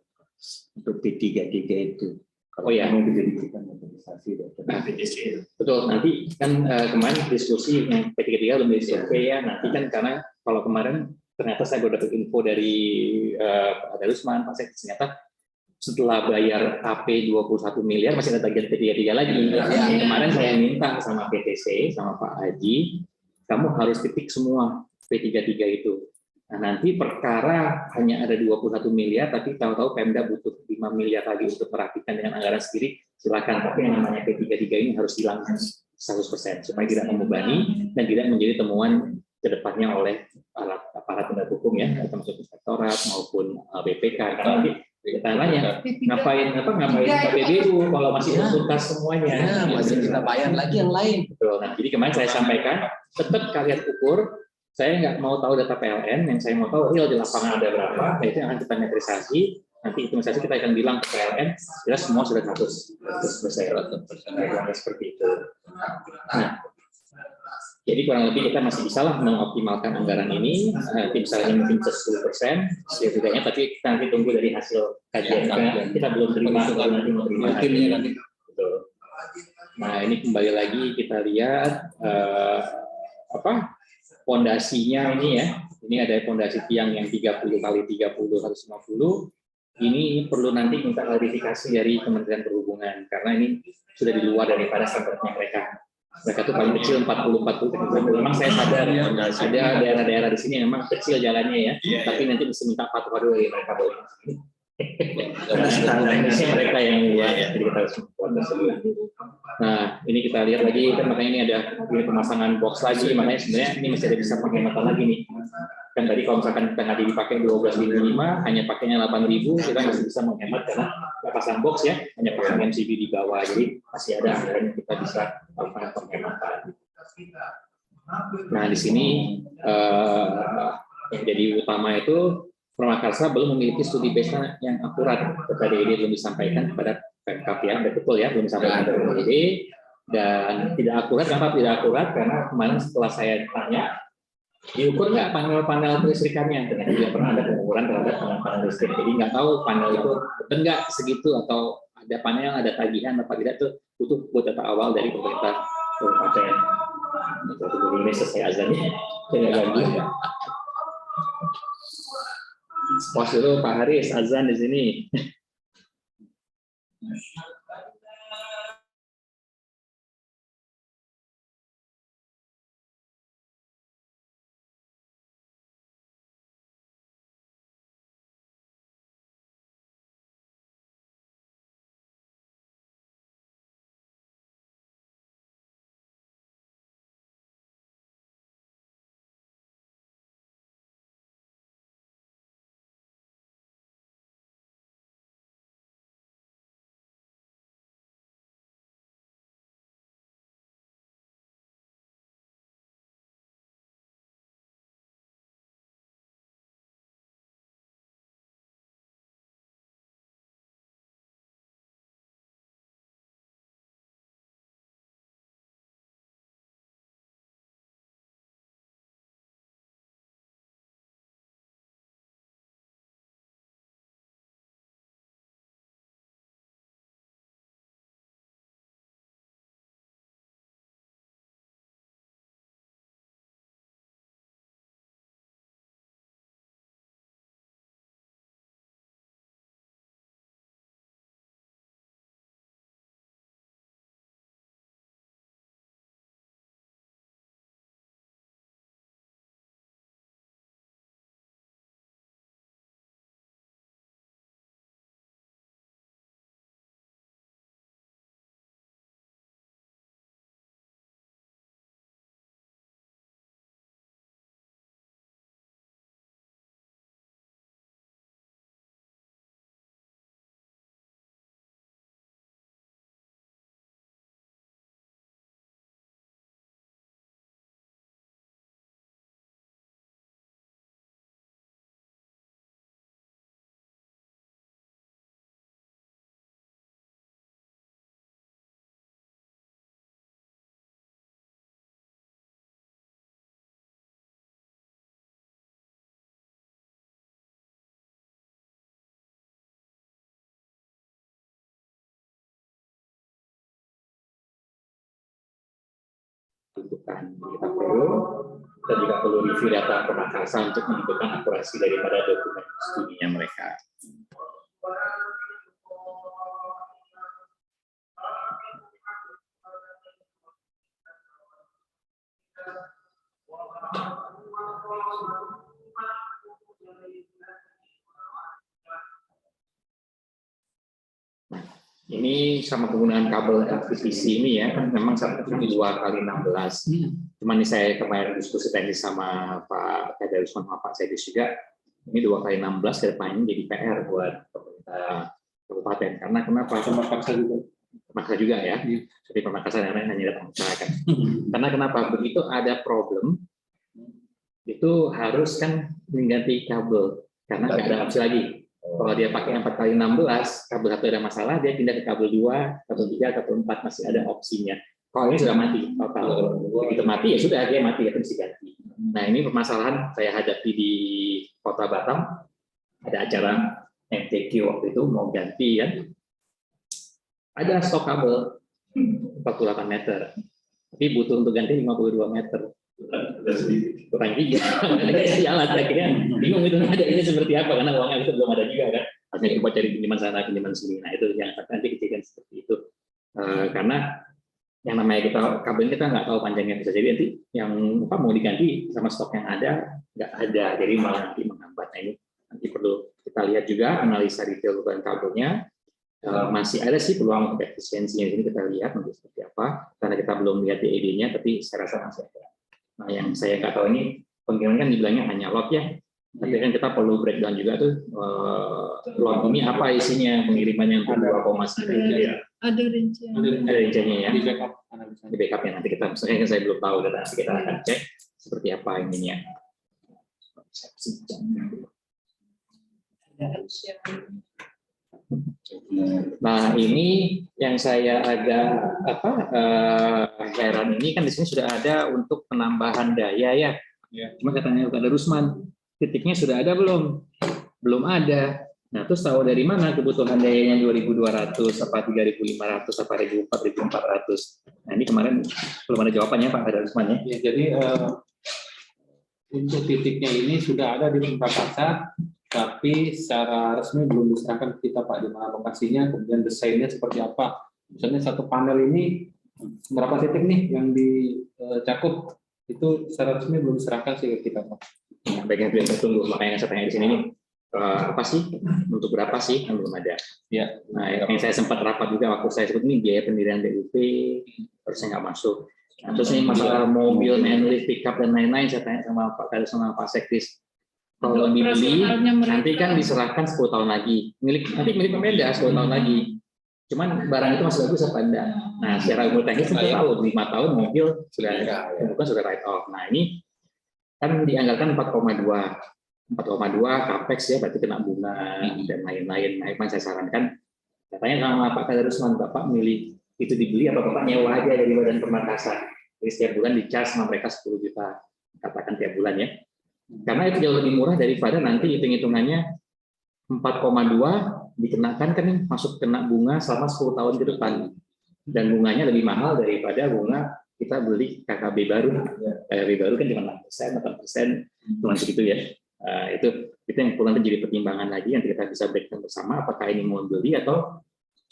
untuk P33 itu. Oh ya, mau dijadikan organisasi betul. Nanti kan kemarin diskusi yang P33 belum disurvei ya. Nanti kan karena kalau kemarin ternyata saya baru dapat info dari Pak Darusman, Pak Sek, ternyata setelah bayar AP 21 miliar masih ada tagihan P33 lagi. Kemarin saya minta sama PTC, sama Pak Haji, kamu harus ketik semua P33 itu. Nah, nanti perkara hanya ada 21 miliar, tapi tahu-tahu Pemda butuh 5 miliar lagi untuk merapikan dengan anggaran sendiri, silakan. Tapi yang namanya P33 ini harus hilang 100%, supaya tidak membebani dan tidak menjadi temuan kedepannya oleh aparat penegak hukum ya, termasuk inspektorat maupun BPK. Karena nanti kita tanya, ngapain KPBU kalau masih tuntas semuanya? Masih kita bayar lagi yang lain. Betul. Nah, jadi kemarin saya sampaikan, tetap kalian ukur. Saya nggak mau tahu data PLN, yang saya mau tahu real di lapangan ada berapa, nah itu yang akan kita metrisasi. Nanti metrisasi kita akan bilang ke PLN, jelas semua sudah 100%. Seperti itu. Nah, jadi kurang lebih kita masih bisa lah mengoptimalkan anggaran ini. Nanti misalnya mungkin 10%, setidaknya, tapi kita nanti tunggu dari hasil kajian. Kita belum terima, nanti mau terima. Betul. Nah, ini kembali lagi kita lihat pondasinya ini ya. Ini ada pondasi tiang yang 30 kali 30 150. Ini perlu nanti minta klarifikasi dari Kementerian Perhubungan karena ini sudah di luar daripada standarnya mereka. Mereka tuh paling kecil 40. Memang saya sadar ada daerah-daerah di sini memang kecil jalannya ya. Tapi nanti bisa minta fatwa dulu dari mereka boleh. Standarnya mereka yang buat, jadi kita harus membuat tersebut. Nah, ini kita lihat lagi, kan makanya ini ada pemasangan box lagi, makanya sebenarnya ini masih ada bisa penghematan lagi nih. Kan tadi kalau misalkan kita nggak dipakai 12.500, hanya pakainya 8.000, kita masih bisa menghemat karena nggak pasang box ya, hanya pasang MCB di bawah, jadi masih ada anggaran yang kita bisa lakukan penghematan. Nah, di sini yang jadi utama itu Purwakarta belum memiliki studi baseline yang akurat. Tadi ini belum disampaikan kepada Pemkab ya, betul ya, belum disampaikan kepada PDD dan tidak akurat. Kenapa tidak akurat? Karena kemarin setelah saya tanya, diukur nggak panel-panel kelistrikannya? Ternyata tidak pernah ada pengukuran terhadap panel-panel listrik. Jadi nggak tahu panel itu benar nggak segitu atau ada panel, ada tagihan apa tidak, itu butuh buat data awal dari pemerintah kabupaten. Ini selesai azannya. Pos dulu Pak Haris, azan di sini. tentukan. Kita perlu review data permakasan untuk menentukan akurasi daripada dokumen studinya mereka. Ini sama penggunaan kabel LVDC ini ya, kan memang saat itu 2x16. Cuman ini saya kemarin diskusi teknis sama Pak Kadarusman sama Pak Sedis juga, ini 2x16 ke depannya jadi PR buat pemerintah kabupaten. Karena kenapa? Maksa juga ya, jadi pemakasan yang hanya datang masyarakat. Karena kenapa? Begitu ada problem, itu harus kan mengganti kabel, karena nggak ada opsi lagi. Kalau dia pakai 4x16, kabel 1 ada masalah, dia pindah ke kabel 2, kabel 3, kabel 4, masih ada opsinya. Kalau ini sudah mati, total. Begitu mati ya sudah, dia mati, itu mesti ganti. Nah ini permasalahan saya hadapi di Kota Batam, ada acara MTQ waktu itu, mau ganti kan. Ada stok kabel 48 meter, tapi butuh untuk ganti 52 meter. Kurang 3, jalan akhirnya bingung itu ada ini seperti apa karena uangnya itu belum ada juga kan, harusnya coba cari pinjaman sana pinjaman sini. Nah itu yang nanti kejadian seperti itu karena yang namanya kita kabel kita nggak tahu panjangnya, bisa jadi nanti yang apa mau diganti sama stok yang ada nggak ada, jadi malah nanti menghambat. Nah ini nanti perlu kita lihat juga analisa detail beban kabelnya. Masih ada sih peluang untuk efisiensinya, ini kita lihat nanti seperti apa karena kita belum lihat DED-nya, tapi saya rasa masih ada. Nah, yang saya nggak tahu ini pengiriman kan dibilangnya hanya lot ya, tapi kan kita perlu breakdown juga tuh lot ini apa isinya, pengirimannya untuk 2,9 ya. Ada rincian. Ada rinciannya ya. Di backup Di backupnya nanti kita, misalnya saya belum tahu dan nanti kita akan cek seperti apa ininya. Nah ini yang saya agak heran ini kan di sini sudah ada untuk penambahan daya ya. Cuma katanya Pak Darusman, titiknya sudah ada belum? Belum ada. Nah terus tahu dari mana kebutuhan dayanya 2.200 apa 3.500 apa 4.400? Nah ini kemarin belum ada jawabannya Pak Darusman ya. Ya, jadi untuk titiknya ini sudah ada di Prakarsana, tapi secara resmi belum diserahkan ke kita Pak, di mana lokasinya, kemudian desainnya seperti apa. Misalnya satu panel ini berapa titik nih yang dicakup, itu secara resmi belum diserahkan sih ke kita Pak. Nah, bagian yang tertunggu, makanya saya tanya di sini nih, apa sih, untuk berapa sih yang belum ada. Ya. Nah yang saya sempat rapat juga waktu saya sebut ini biaya pendirian BUP, harusnya nggak masuk. Nah, terus ini masalah mobil, manual pickup dan lain-lain, saya tanya sama Pak Kadus sama Pak Sekdis. Kalau dibeli, nanti kan diserahkan 10 tahun lagi. Nanti milik Pemda 10 tahun lagi. Cuman barang itu masih bagus apa enggak? Nah, secara umur teknis kita tahu 5 tahun mobil sudah bukan sudah write off. Nah, ini kan dianggarkan 4,2 capex ya, berarti kena bunga dan lain-lain. Nah, itu saya sarankan. Katanya sama Pak Kadarusman, Bapak milih itu dibeli apa Bapak nyewa aja dari Badan Pemakasan. Jadi setiap bulan di-charge sama mereka 10 juta, katakan tiap bulan ya. Karena itu jauh lebih murah daripada nanti hitung-hitungannya 4,2 dikenakan kan masuk kena bunga selama 10 tahun ke depan. Dan bunganya lebih mahal daripada bunga kita beli KKB baru. KKB baru kan cuma 6%, 8%, cuma segitu ya. Itu yang perlu nanti jadi pertimbangan lagi, nanti kita bisa breakdown bersama apakah ini mau beli atau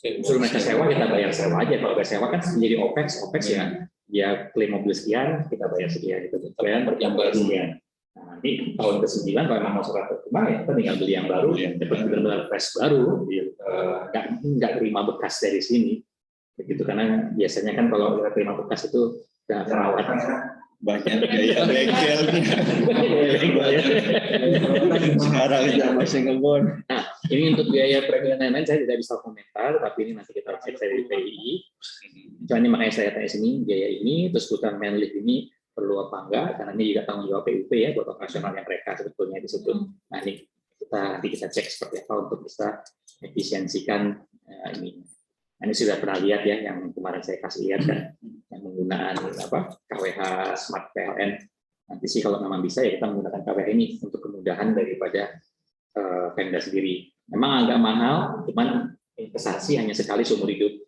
suruh mereka sewa, kita bayar sewa aja. Kalau bayar sewa kan menjadi OPEX ya. Dia klaim mobil sekian, kita bayar sekian, gitu. Kalian yang baru sekian. Nah, ini tahun ke-9 kalau memang mau surat berkembang ya kita tinggal beli yang baru, dapat benar-benar fresh baru, nggak terima bekas dari sini. Begitu karena biasanya kan kalau kita terima bekas itu nggak perawatan. Banyak biaya bengkelnya. Sekarang aja masih ngebon. Nah, ini untuk biaya premium dan lain-lain saya tidak bisa komentar, tapi ini nanti kita cek dari PII. Cuma ini makanya saya tanya sini biaya ini, terus kebutuhan manlift ini perlu apa enggak, karena ini juga tanggung jawab PUP ya buat operasionalnya mereka sebetulnya di situ. Nah ini nanti kita cek seperti apa untuk bisa efisiensikan ini. Nah, ini sudah pernah lihat ya yang kemarin saya kasih lihat kan, yang menggunakan KWH Smart PLN. Nanti sih kalau memang bisa ya kita menggunakan KWH ini untuk kemudahan daripada Pemda sendiri. Memang agak mahal, cuman investasi hanya sekali seumur hidup.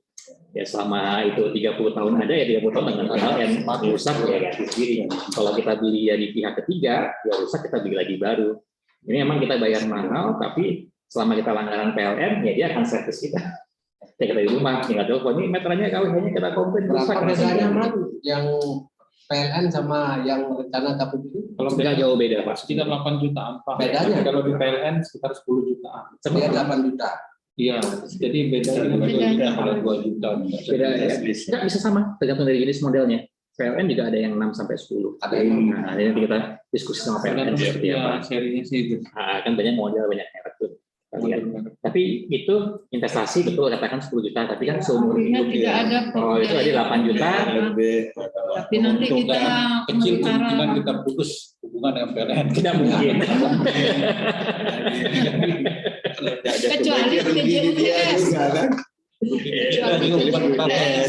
Ya selama itu 30 tahun ada ya 30 tahun dengan PLN, rusak ya ganti sendiri. Kalau kita beli ya di pihak ketiga, ya rusak kita beli lagi baru. Ini memang kita bayar mahal, tapi selama kita langganan PLN, ya dia akan servis kita. Ya kita di rumah, tinggal telepon, ini meterannya kawinnya kita komplain rusak. Berapa bedanya Bang yang PLN sama yang rencana KPBD? Kalau Tidak jauh beda Pak. sekitar 8 jutaan Pak. Bedanya? Kalau di PLN sekitar 10 jutaan. Dia 8 juta. Iya, jadi beda 2 juta kalau 2 juta. Beda ya. Nggak bisa sama, tergantung dari jenis modelnya. PLN juga ada yang 6 sampai 10. Ada yang Nah, ini nanti kita diskusi sama PLN seperti apa. Serinya sih itu. Nah, kan banyak model, banyak merek tuh. Tapi itu investasi betul katakan 10 juta, tapi kan seumur Ingat hidup tidak ada kalau itu ada 8 juta, tapi nanti Untuk kita kecil sementara kemungkinan kita putus hubungan dengan PLN. tidak mungkin. kecuali TJUPS.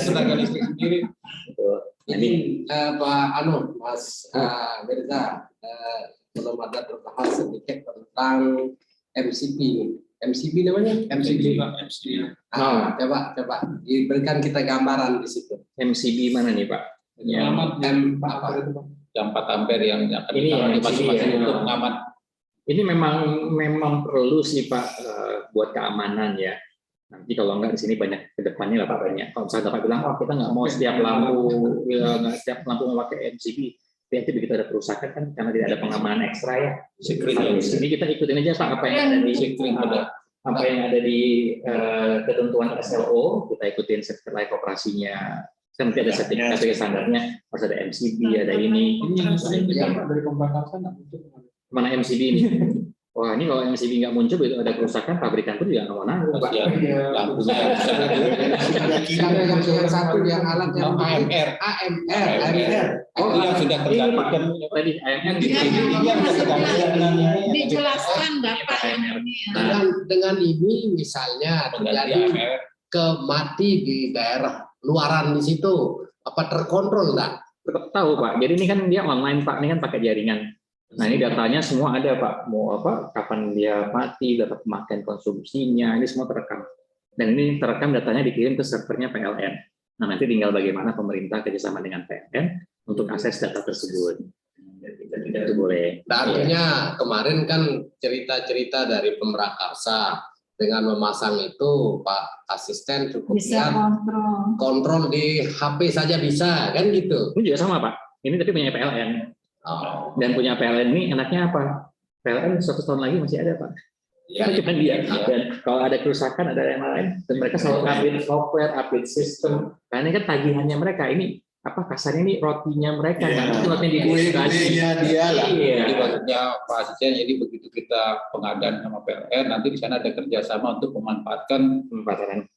Tenaga listrik sendiri. Betul. Nah, ini Pak Mas Mirza, belum ada terbahas sedikit tentang MCP. MCP namanya? MCP. Coba diberikan kita gambaran di situ. MCB mana nih Pak? Ya. Yang 4 ampere yang akan Ini ditaruh yang di masing-masing MCB, untuk pengaman. Ini memang perlu sih Pak buat keamanan ya. Nanti kalau nggak di sini banyak kedepannya lah Pak banyak. Kalau misalnya Bapak bilang, oh kita nggak mau setiap lampu nggak setiap lampu memakai MCB. Nanti begitu ada kerusakan kan karena tidak ada pengamanan ekstra ya. Ini kita ikutin aja Pak apa yang ada di ketentuan SLO, kita ikutin setelah operasinya. Kan nanti ada sertifikasi standarnya, harus ada MCB, ada ini. Ini yang dari pembatasan Mana MCB ini? Wah ini kalau MCB nggak muncul, begitu ada kerusakan, pabrikan pun juga nggak mau nanggung Pak. lampunya Sekarang yang satu yang alat yang AMR. AMR. Oh, yang sudah tergantikan. Tadi AMR dijelaskan Bapak yang ini ya. Dengan ini misalnya terjadi mati di daerah luaran di situ, apa terkontrol nggak? tetap tahu Pak. Jadi ini kan dia online Pak, ini kan pakai jaringan. Nah ini datanya semua ada Pak, mau apa, kapan dia mati, data pemakaian konsumsinya, ini semua terekam. Dan ini terekam datanya dikirim ke servernya PLN. Nah nanti tinggal bagaimana pemerintah kerjasama dengan PLN untuk akses data tersebut. Itu boleh. Nah, artinya kemarin kan cerita-cerita dari Pemrakarsa dengan memasang itu Pak Asisten cukup Bisa kontrol di HP saja bisa kan gitu. Ini juga sama Pak. Ini tapi punya PLN. Oh. Dan punya PLN ini enaknya apa? PLN 100 tahun lagi masih ada Pak. Ya, Cuma dia. Dan kalau ada kerusakan ada yang lain, dan mereka selalu update software, update sistem. Karena ini kan tagihannya mereka. Ini apa kasarnya ini rotinya mereka kan? Rotinya dia lah. Jadi maksudnya Pak Asisten, jadi begitu kita pengadaan sama PLN, nanti di sana ada kerjasama untuk memanfaatkan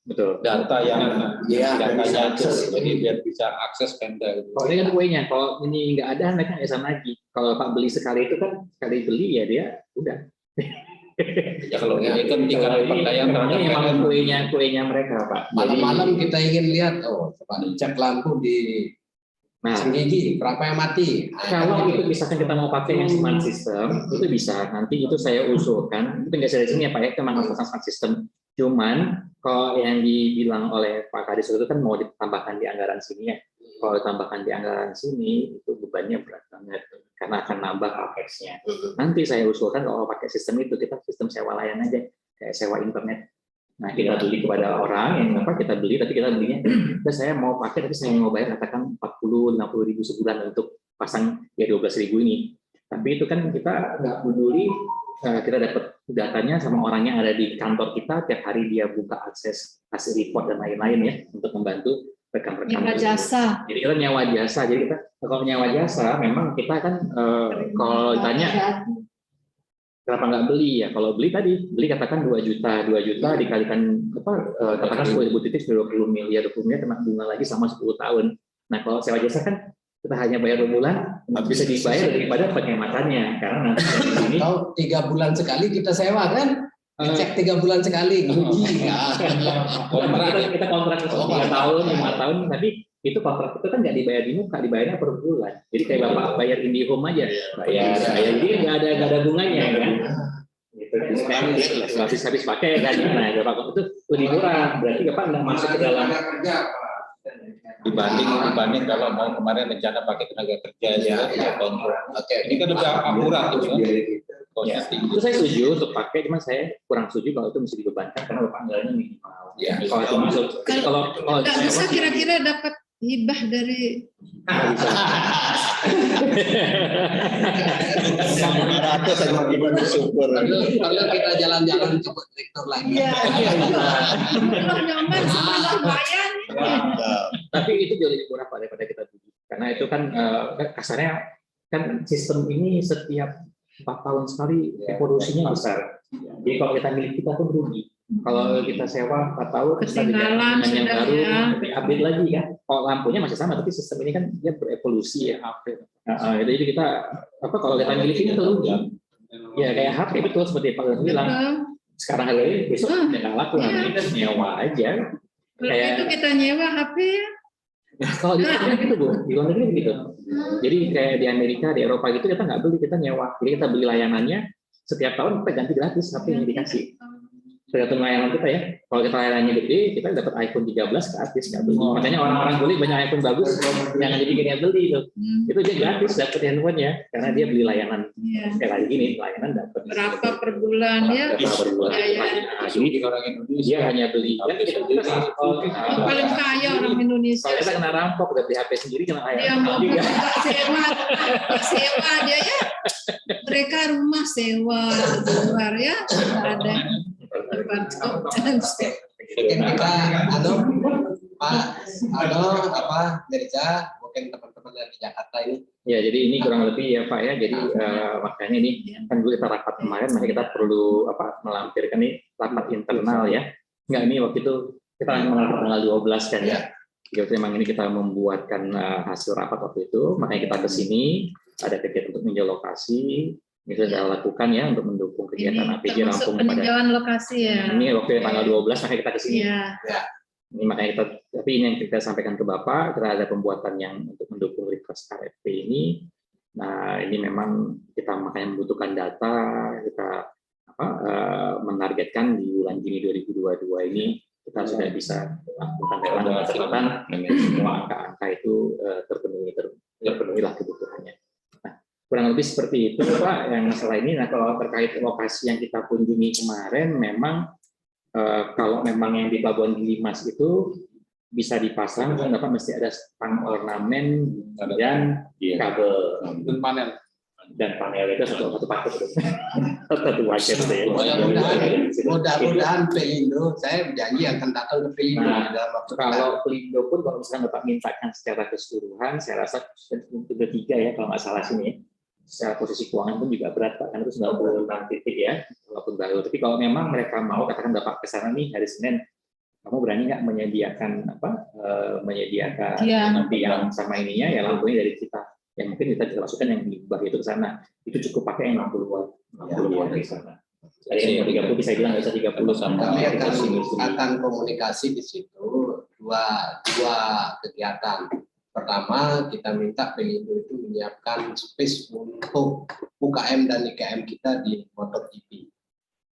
betul data yang datanya itu. akses. Jadi biar bisa akses Pemda. Kalau ini kan kuenya, kalau ini nggak ada mereka nggak bisa lagi. Kalau Pak beli sekali itu kan sekali beli ya dia udah. Ya kalau ini kan tingkat percayaan terhadap ini PLN. memang kuenya mereka Pak. Malam-malam kita ingin lihat, coba cek lampu di Senggigi, berapa yang mati? Kalau itu misalkan kita mau pakai yang smart system, itu bisa. Nanti itu saya usulkan, itu nggak dari sini ya Pak ya, kita memang smart system. Cuman kalau yang dibilang oleh Pak Kadis itu kan mau ditambahkan di anggaran sini ya. Kalau ditambahkan di anggaran sini, itu bebannya berat banget. Karena akan nambah capex-nya. Nanti saya usulkan kalau pakai sistem itu, kita sistem sewa layan aja. Kayak sewa internet. Nah kita beli kepada orang yang kita beli, tapi kita belinya saya mau pakai tapi saya mau bayar katakan 40-50 ribu sebulan untuk pasang ya 12.000 ini. Tapi itu kan kita nggak peduli, kita dapat datanya sama orang yang ada di kantor kita, tiap hari dia buka akses hasil report dan lain-lain ya untuk membantu rekan-rekan. Nyewa jasa. Jadi kita nyewa jasa. Jadi kita kalau nyewa jasa memang kita kan kalau ditanya kenapa nggak beli ya? Kalau beli tadi, beli katakan 2 juta dikalikan katakan 10.000 titik 20 miliar kena bunga lagi sama 10 tahun. Nah kalau sewa jasa kan kita hanya bayar 2 bulan, bisa dibayar daripada penghematannya karena nanti ini. Atau 3 bulan sekali kita sewa kan? Cek 3 bulan sekali, kita kontrak 3 tahun, 5 tahun, tapi itu kontrak itu kan nggak dibayar di muka, dibayarnya per bulan. Jadi kayak Bapak bayar IndiHome aja, bayar jadi nggak ada bunganya kan. Gitu. habis pakai kan. Nah, Bapak itu lebih murah. Berarti Bapak nggak masuk ke dalam dibanding kalau mau kemarin rencana pakai tenaga kerja ya kontrak. Ini kan lebih murah gitu ya. Itu saya setuju untuk pakai, cuman saya kurang setuju kalau itu mesti dibebankan karena Bapak anggarannya minimal. Ya. Kalau itu masuk, kalau Nggak bisa kira-kira dapat hibah dari 500 sama gimana syukur. Kalau kita jalan-jalan coba direktur lagi. Iya. Nyaman sebelum lumayan. Tapi itu jauh lebih murah Pak daripada kita beli. Karena itu kan kasarnya kan sistem ini setiap 4 tahun sekali evolusinya besar. Jadi kalau kita milik kita pun rugi. Kalau kita sewa 4 tahun kita dengan yang baru update lagi kan. Kalau lampunya masih sama tapi sistem ini kan dia berevolusi ya. Jadi kita kalau kita milik ini rugi. Ya kayak HP betul seperti Pak Gus bilang. Sekarang harganya besok nggak laku, nanti kita nyewa aja. Kalau itu kita nyewa HP ya. Nah, kalau di luar negeri gitu Bu, di luar negeri begitu. Jadi kayak di Amerika, di Eropa gitu kita nggak beli, kita nyewa. Jadi kita beli layanannya setiap tahun kita ganti gratis HP yang dikasih. Tergantung layanan kita ya. Kalau kita layanannya gede, kita dapat iPhone 13 gratis nggak beli. Makanya orang-orang beli banyak iPhone bagus, jangan jadi gini beli itu. Itu dia gratis dapat handphonenya karena dia beli layanan. Kayak lagi gini, layanan dapat. Berapa per bulan ya? Berapa per bulan? Jadi orang Indonesia dia hanya beli. Paling kaya orang Indonesia. Kalau kita kena rampok dari HP sendiri kena layanan. Dia mau sewa dia ya. Mereka rumah sewa luar ya, ada. Mungkin kita Pak Mirza, mungkin teman-teman dari Jakarta ini. Ya, jadi ini kurang lebih ya Pak ya. Jadi makanya ini kan dulu kita rapat kemarin, makanya kita perlu melampirkan ini rapat internal ya. Enggak, ini waktu itu kita melakukan tanggal 12 kan ya. Jadi memang ini kita membuatkan hasil rapat waktu itu, makanya kita ke sini ada kegiatan untuk meninjau lokasi. Ini sudah lakukan ya untuk mendukung kegiatan APJ rampung pada peninjauan lokasi ya. Ini waktu tanggal 12 makanya kita ke sini. Ya. Ini makanya kita, tapi ini yang kita sampaikan ke Bapak, kita ada pembuatan yang untuk mendukung request RFP ini. Nah, ini memang kita makanya membutuhkan data, kita menargetkan di bulan Juni 2022 ini kita sudah bisa lakukan catatan semua angka-angka itu terpenuhi lah kebutuhannya. Kurang lebih seperti itu Pak yang masalah ini. Nah kalau terkait lokasi yang kita kunjungi kemarin memang kalau memang yang di Pelabuhan Gilimas itu bisa dipasang kan Bapak mesti ada stang ornamen dan kabel dan panel itu satu paket satu paket ya. Mudah-mudahan Pelindo, saya janji akan datang ke Pelindo. Kalau Pelindo pun kalau misalkan Bapak mintakan secara keseluruhan, saya rasa untuk ketiga ya kalau nggak salah sini ya. Secara posisi keuangan pun juga berat Pak, karena itu 96 titik ya, walaupun baru. Tapi kalau memang mereka mau katakan Bapak ke sana nih hari Senin, kamu berani nggak menyediakan nanti yang sama ininya ya lampunya dari kita, yang mungkin kita bisa masukkan yang diubah itu ke sana, itu cukup pakai yang 60 watt di sana. Dari yang 30 bisa bilang nggak usah 30 sama. Kami akan komunikasi di situ dua kegiatan. Pertama, kita minta Pelindo itu menyiapkan space untuk UKM dan IKM kita di MotoGP.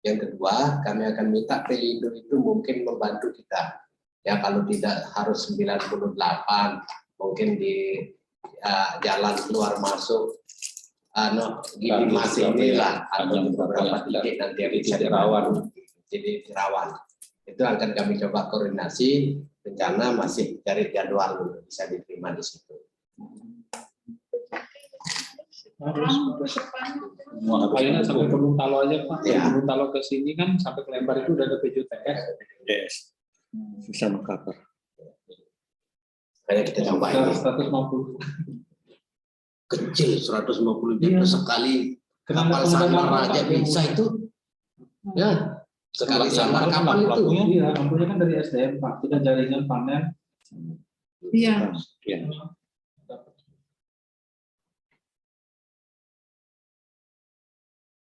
Yang kedua, kami akan minta Pelindo itu mungkin membantu kita. Ya kalau tidak harus 98, mungkin di jalan keluar masuk Gilimas inilah atau beberapa titik nanti yang bisa dirawan. Jadi dirawan. Itu akan kami coba koordinasi. Rencana masih cari jadwal bisa diterima di situ. Kayaknya sampai Gunung Talo aja Pak. Ya. Gunung Talo ke sini kan sampai ke Lembar itu udah ada PJTS. Yes. Bisa mengcover. Kayak kita coba ini. 150. Kecil 150 juta sekali. Kapal sandar aja bisa itu. Ya. Sekali sandar kapal itu. Iya, lampunya kan dari SDM Pak. Kita jaringan panel. Iya.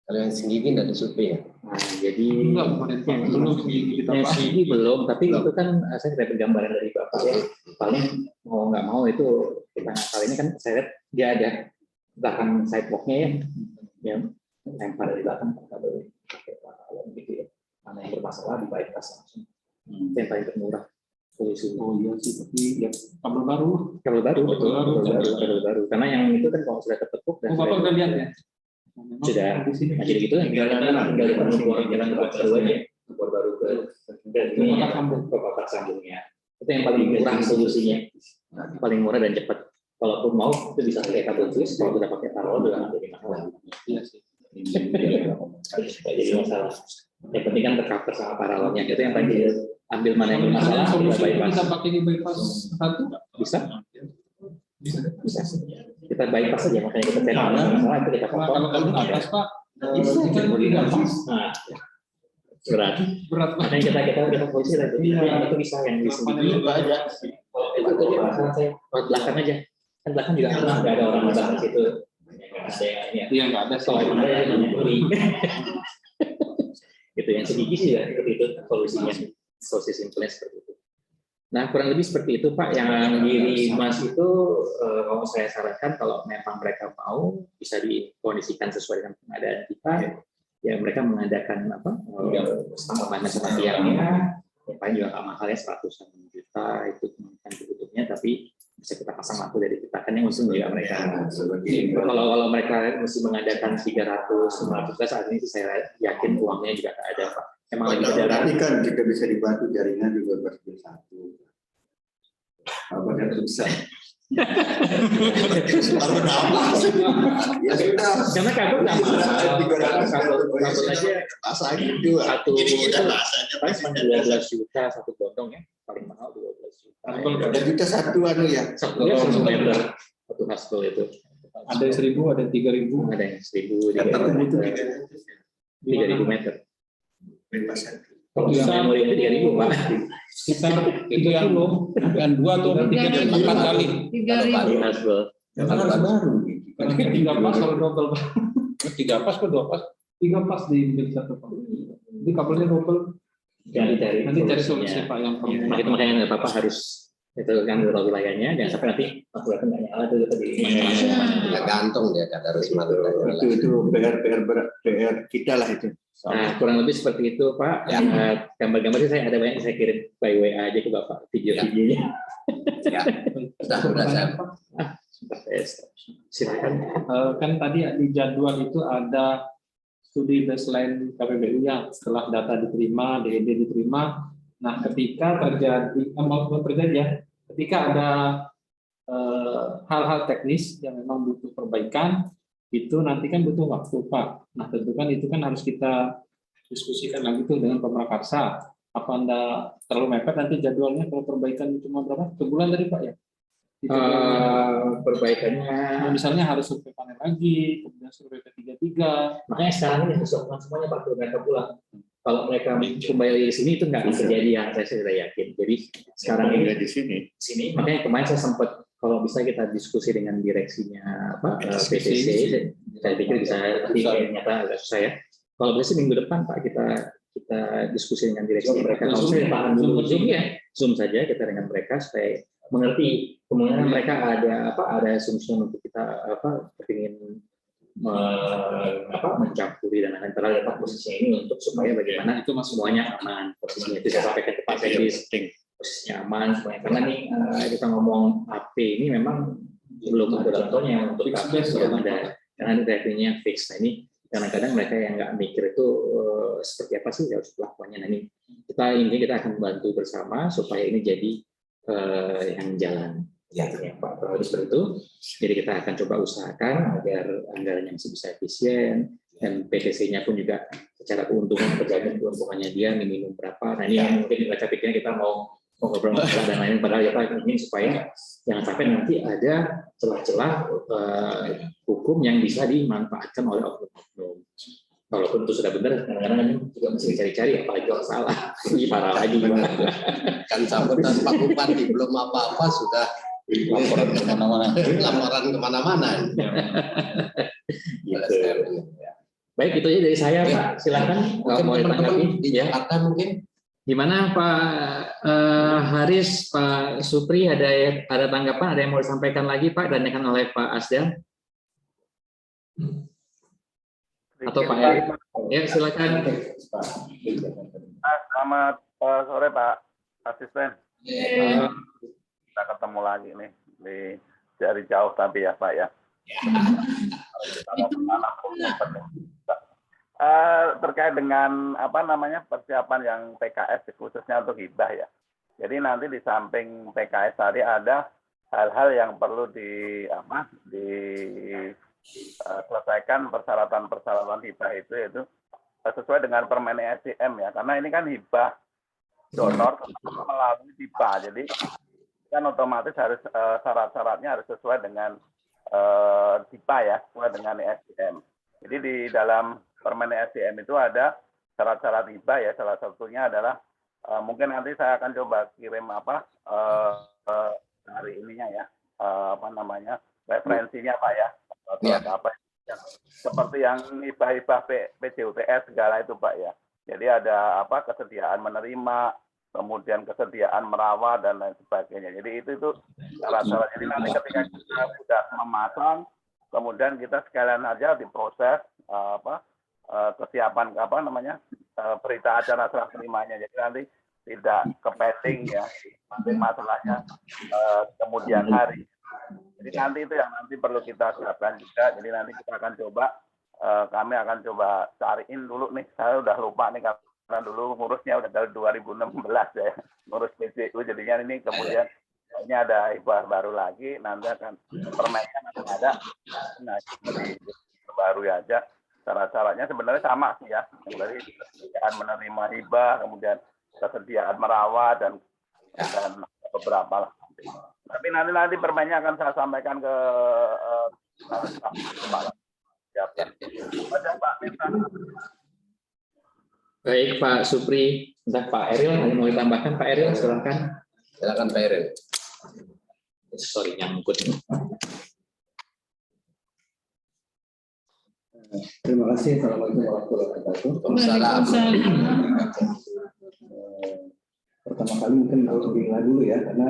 Kalau yang Senggigi tidak ada survei ya? Nah, jadi belum Senggigi belum, tapi itu kan saya dapat gambaran dari Bapak ya. Paling mau nggak mau itu kita kali ini kan saya lihat dia ada belakang sidewalk-nya ya, lempar dari belakang kabel. kalau begitu ya. Mana yang bermasalah di bypass langsung. Yang paling termurah solusinya. Oh iya sih, tapi ya kabel baru. Kabel baru, betul, baru. kabel baru. Karena yang itu kan kalau sudah tertekuk dan Bapak udah lihat ya? sudah di sini. nah, jadi gitu tinggal membuat jalan baru aja, buat baru ke kotak sambungnya. Itu yang paling murah solusinya, paling murah dan cepat. Kalaupun mau itu bisa pakai kabel twist, kalau sudah pakai paralel juga nggak jadi masalah. Iya sih. Nggak jadi masalah. Yang penting kan tercover sama paralelnya. Itu yang tadi ambil mana yang bermasalah, kita Solusi bypass. bisa pakai di bypass satu? Bisa. Bisa. Kita bypass saja, makanya kita cek mana yang masalah itu kita Kalau potong. kabel atas Pak, Bisa. kita tidak pas. Nah, berat. Berat Pak. Makanya kita polisi lah. Yang itu bisa yang di sini. Itu aja. Itu tadi masalah saya. Belakang aja. Kan belakang juga nggak ada orang di situ. Iya nggak ada sih. Kalau ada yang nyuri. Itu yang sedikit sih ya, seperti itu solusinya. Solusi simpelnya seperti itu. Nah, kurang lebih seperti itu Pak. Yang di Mas itu kalau saya sarankan kalau memang mereka mau bisa dikondisikan sesuai dengan pengadaan kita, ya mereka mengadakan setengah sama tiangnya, yang paling juga nggak mahal ya 100 juta itu kan bentuknya, tapi bisa kita pasang lampu dari kita kan yang untung juga mereka. Kalau mereka mesti mengadakan 300-500 juta saat ini saya yakin uangnya juga nggak ada Pak. Emang lagi berjalan. Tapi kan juga bisa dibantu jaringan juga bersatu. Apa yang susah? Baru nambah. Ya sudah. Karena kabel nggak mahal. 300 aja pasangin dua. Satu Jadi kita itu bahasanya paling cuma 12 juta satu gondong ya, paling mahal 12 juta. ada juta satu anu ya. Satu meter satu haspel itu. Ada 1.000, ada 3.000. Ada yang 1.000, 3.000 meter. Kalau Bisa. memori itu 3.000 Pak. Sekitar 3 kilo dan 2 atau 3 dan 4 kali. 3.000. Haspel. Kan harus baru. 3 pas kalau double Pak. 3 pas atau 2 pas? 3 pas di satu Pak. Jadi kabelnya double. Cari Nanti cari solusi Pak yang perlu. Nah, itu makanya nggak apa-apa harus itu kan wilayahnya, jangan sampai nanti aku nggak nyala itu tadi. Ya gantung dia kata harus mati. Itu PR kita lah itu. Nah, kurang lebih seperti itu Pak. Ya. Gambar-gambar sih saya ada banyak, saya kirim by WA aja ke Bapak video-videonya. Ya. Sudah saya. Silakan. Kan tadi di jadwal itu ada studi baseline KPBU-nya setelah data diterima, DED diterima. Nah, ketika terjadi ketika ada hal-hal teknis yang memang butuh perbaikan, itu nanti kan butuh waktu Pak. Nah, tentu kan itu kan harus kita diskusikan lagi tuh dengan Pemrakarsa. Apa Anda terlalu mepet nanti jadwalnya kalau perbaikan cuma berapa? Sebulan tadi Pak ya? Perbaikannya Misalnya harus survei panel lagi, kemudian survei P33. makanya sekarang ini diusulkan semuanya Pak, mereka pulang. Kalau mereka kembali di sini itu nggak bisa jadi, saya sudah yakin. Jadi sekarang ini di sini. makanya kemarin saya sempat kalau bisa kita diskusi dengan direksinya PTC, saya pikir bisa, tapi ternyata agak susah ya. Kalau bisa minggu depan Pak kita diskusi dengan direksi mereka. Kalau saya tahan dulu Zoom saja kita dengan mereka supaya mengerti kemungkinan mereka ada asumsi untuk kita ingin mencampuri dan lain-lain, terhadap posisinya ini untuk supaya bagaimana itu semuanya aman. Posisinya itu saya sampaikan ke Pak Sekdes, posisinya aman semuanya. Karena nih kita ngomong AP ini memang belum ada contohnya untuk belum ada, karena ini revenue fix. Nah ini kadang-kadang mereka yang nggak mikir itu seperti apa sih harus pelakuannya. Nah ini kita akan bantu bersama supaya ini jadi yang jalan. Ya, Pak Prabowo seperti itu. Jadi kita akan coba usahakan agar anggarannya masih bisa efisien dan PTC-nya pun juga secara keuntungan terjamin keuntungannya dia minimum berapa. Nah ini yang mungkin baca pikirnya kita mau ngobrol dan lain-lain, padahal kita ingin supaya jangan sampai nanti ada celah-celah hukum yang bisa dimanfaatkan oleh oknum-oknum. Walaupun itu sudah benar, kadang-kadang juga masih dicari-cari, apalagi kalau salah. Ini parah lagi. Kan sambutan Pak Bupati belum apa-apa sudah Laporan kemana-mana. Laporan kemana-mana. Gitu. Baik, itu aja dari saya Pak. Silakan kalau mau ditanggapi. Di Jakarta mungkin. Gimana Pak Haris, Pak Supri, ada tanggapan, ada yang mau disampaikan lagi Pak, dan oleh Pak Asdan? Atau Pak Eri? Ya, silakan. Selamat sore Pak Asisten. Kita ketemu lagi nih dari jauh tapi ya Pak ya. Terkait dengan persiapan yang PKS khususnya untuk hibah ya. Jadi nanti di samping PKS tadi ada hal-hal yang perlu diselesaikan persyaratan hibah itu yaitu sesuai dengan Permen SDM ya, karena ini kan hibah donor melalui hibah, jadi kan otomatis harus syarat-syaratnya harus sesuai dengan hibah ya, sesuai dengan SDM. Jadi di dalam Permen SDM itu ada syarat-syarat hibah ya, salah satunya adalah mungkin nanti saya akan coba kirim hari ininya ya, referensinya Pak ya, seperti yang hibah-hibah PJUTS segala itu Pak ya. Jadi ada kesediaan menerima, kemudian kesediaan merawat dan lain sebagainya. Jadi itu syarat-syarat. Jadi nanti ketika kita sudah memasang, kemudian kita sekalian aja diproses kesiapan berita acara serah terimanya. Jadi nanti tidak kepeting ya nanti masalahnya kemudian hari. Jadi nanti itu yang nanti perlu kita siapkan juga. Jadi nanti kita akan coba, kami akan coba cariin dulu nih. Saya udah lupa nih karena dulu ngurusnya udah dari 2016 ya, ngurus PJU. Jadinya ini kemudian ini ada hibah baru lagi. Nanti akan permennya nanti ada. Nah, jadi baru aja. Syarat-syaratnya sebenarnya sama sih ya. Yang dari kesediaan menerima hibah, kemudian kesediaan merawat dan beberapa lah. Tapi nanti permennya akan saya sampaikan ke Baik Pak Supri, entah Pak Eril mau ditambahkan. Pak Eril silakan. Silakan Pak Eril. Sorry nyangkut. Terima kasih. Assalamualaikum warahmatullahi wabarakatuh. Waalaikumsalam. Pertama kali mungkin harus bilang dulu ya, karena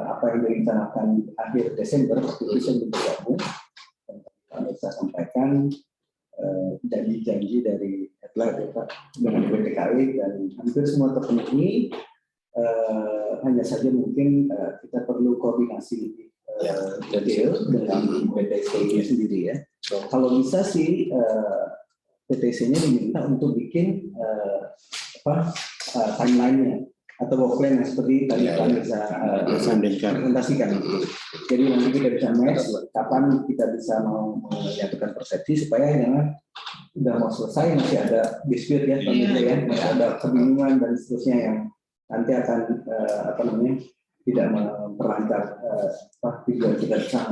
apa yang direncanakan akhir Desember itu bisa bergabung. Kami saya sampaikan janji-janji dari dengan BPKW dan hampir semua terpenuhi. Hanya saja mungkin kita perlu koordinasi detail dengan PTC-nya sendiri ya. Kalau bisa sih PTC-nya diminta untuk bikin timeline-nya atau work plan yang seperti tadi kami bisa presentasikan. Jadi nanti kita bisa match kapan kita bisa mau menyatukan persepsi supaya jangan udah mau selesai masih ada dispute ya, masih ada kebingungan dan seterusnya yang nanti akan tidak memperlancar tujuan kita bersama.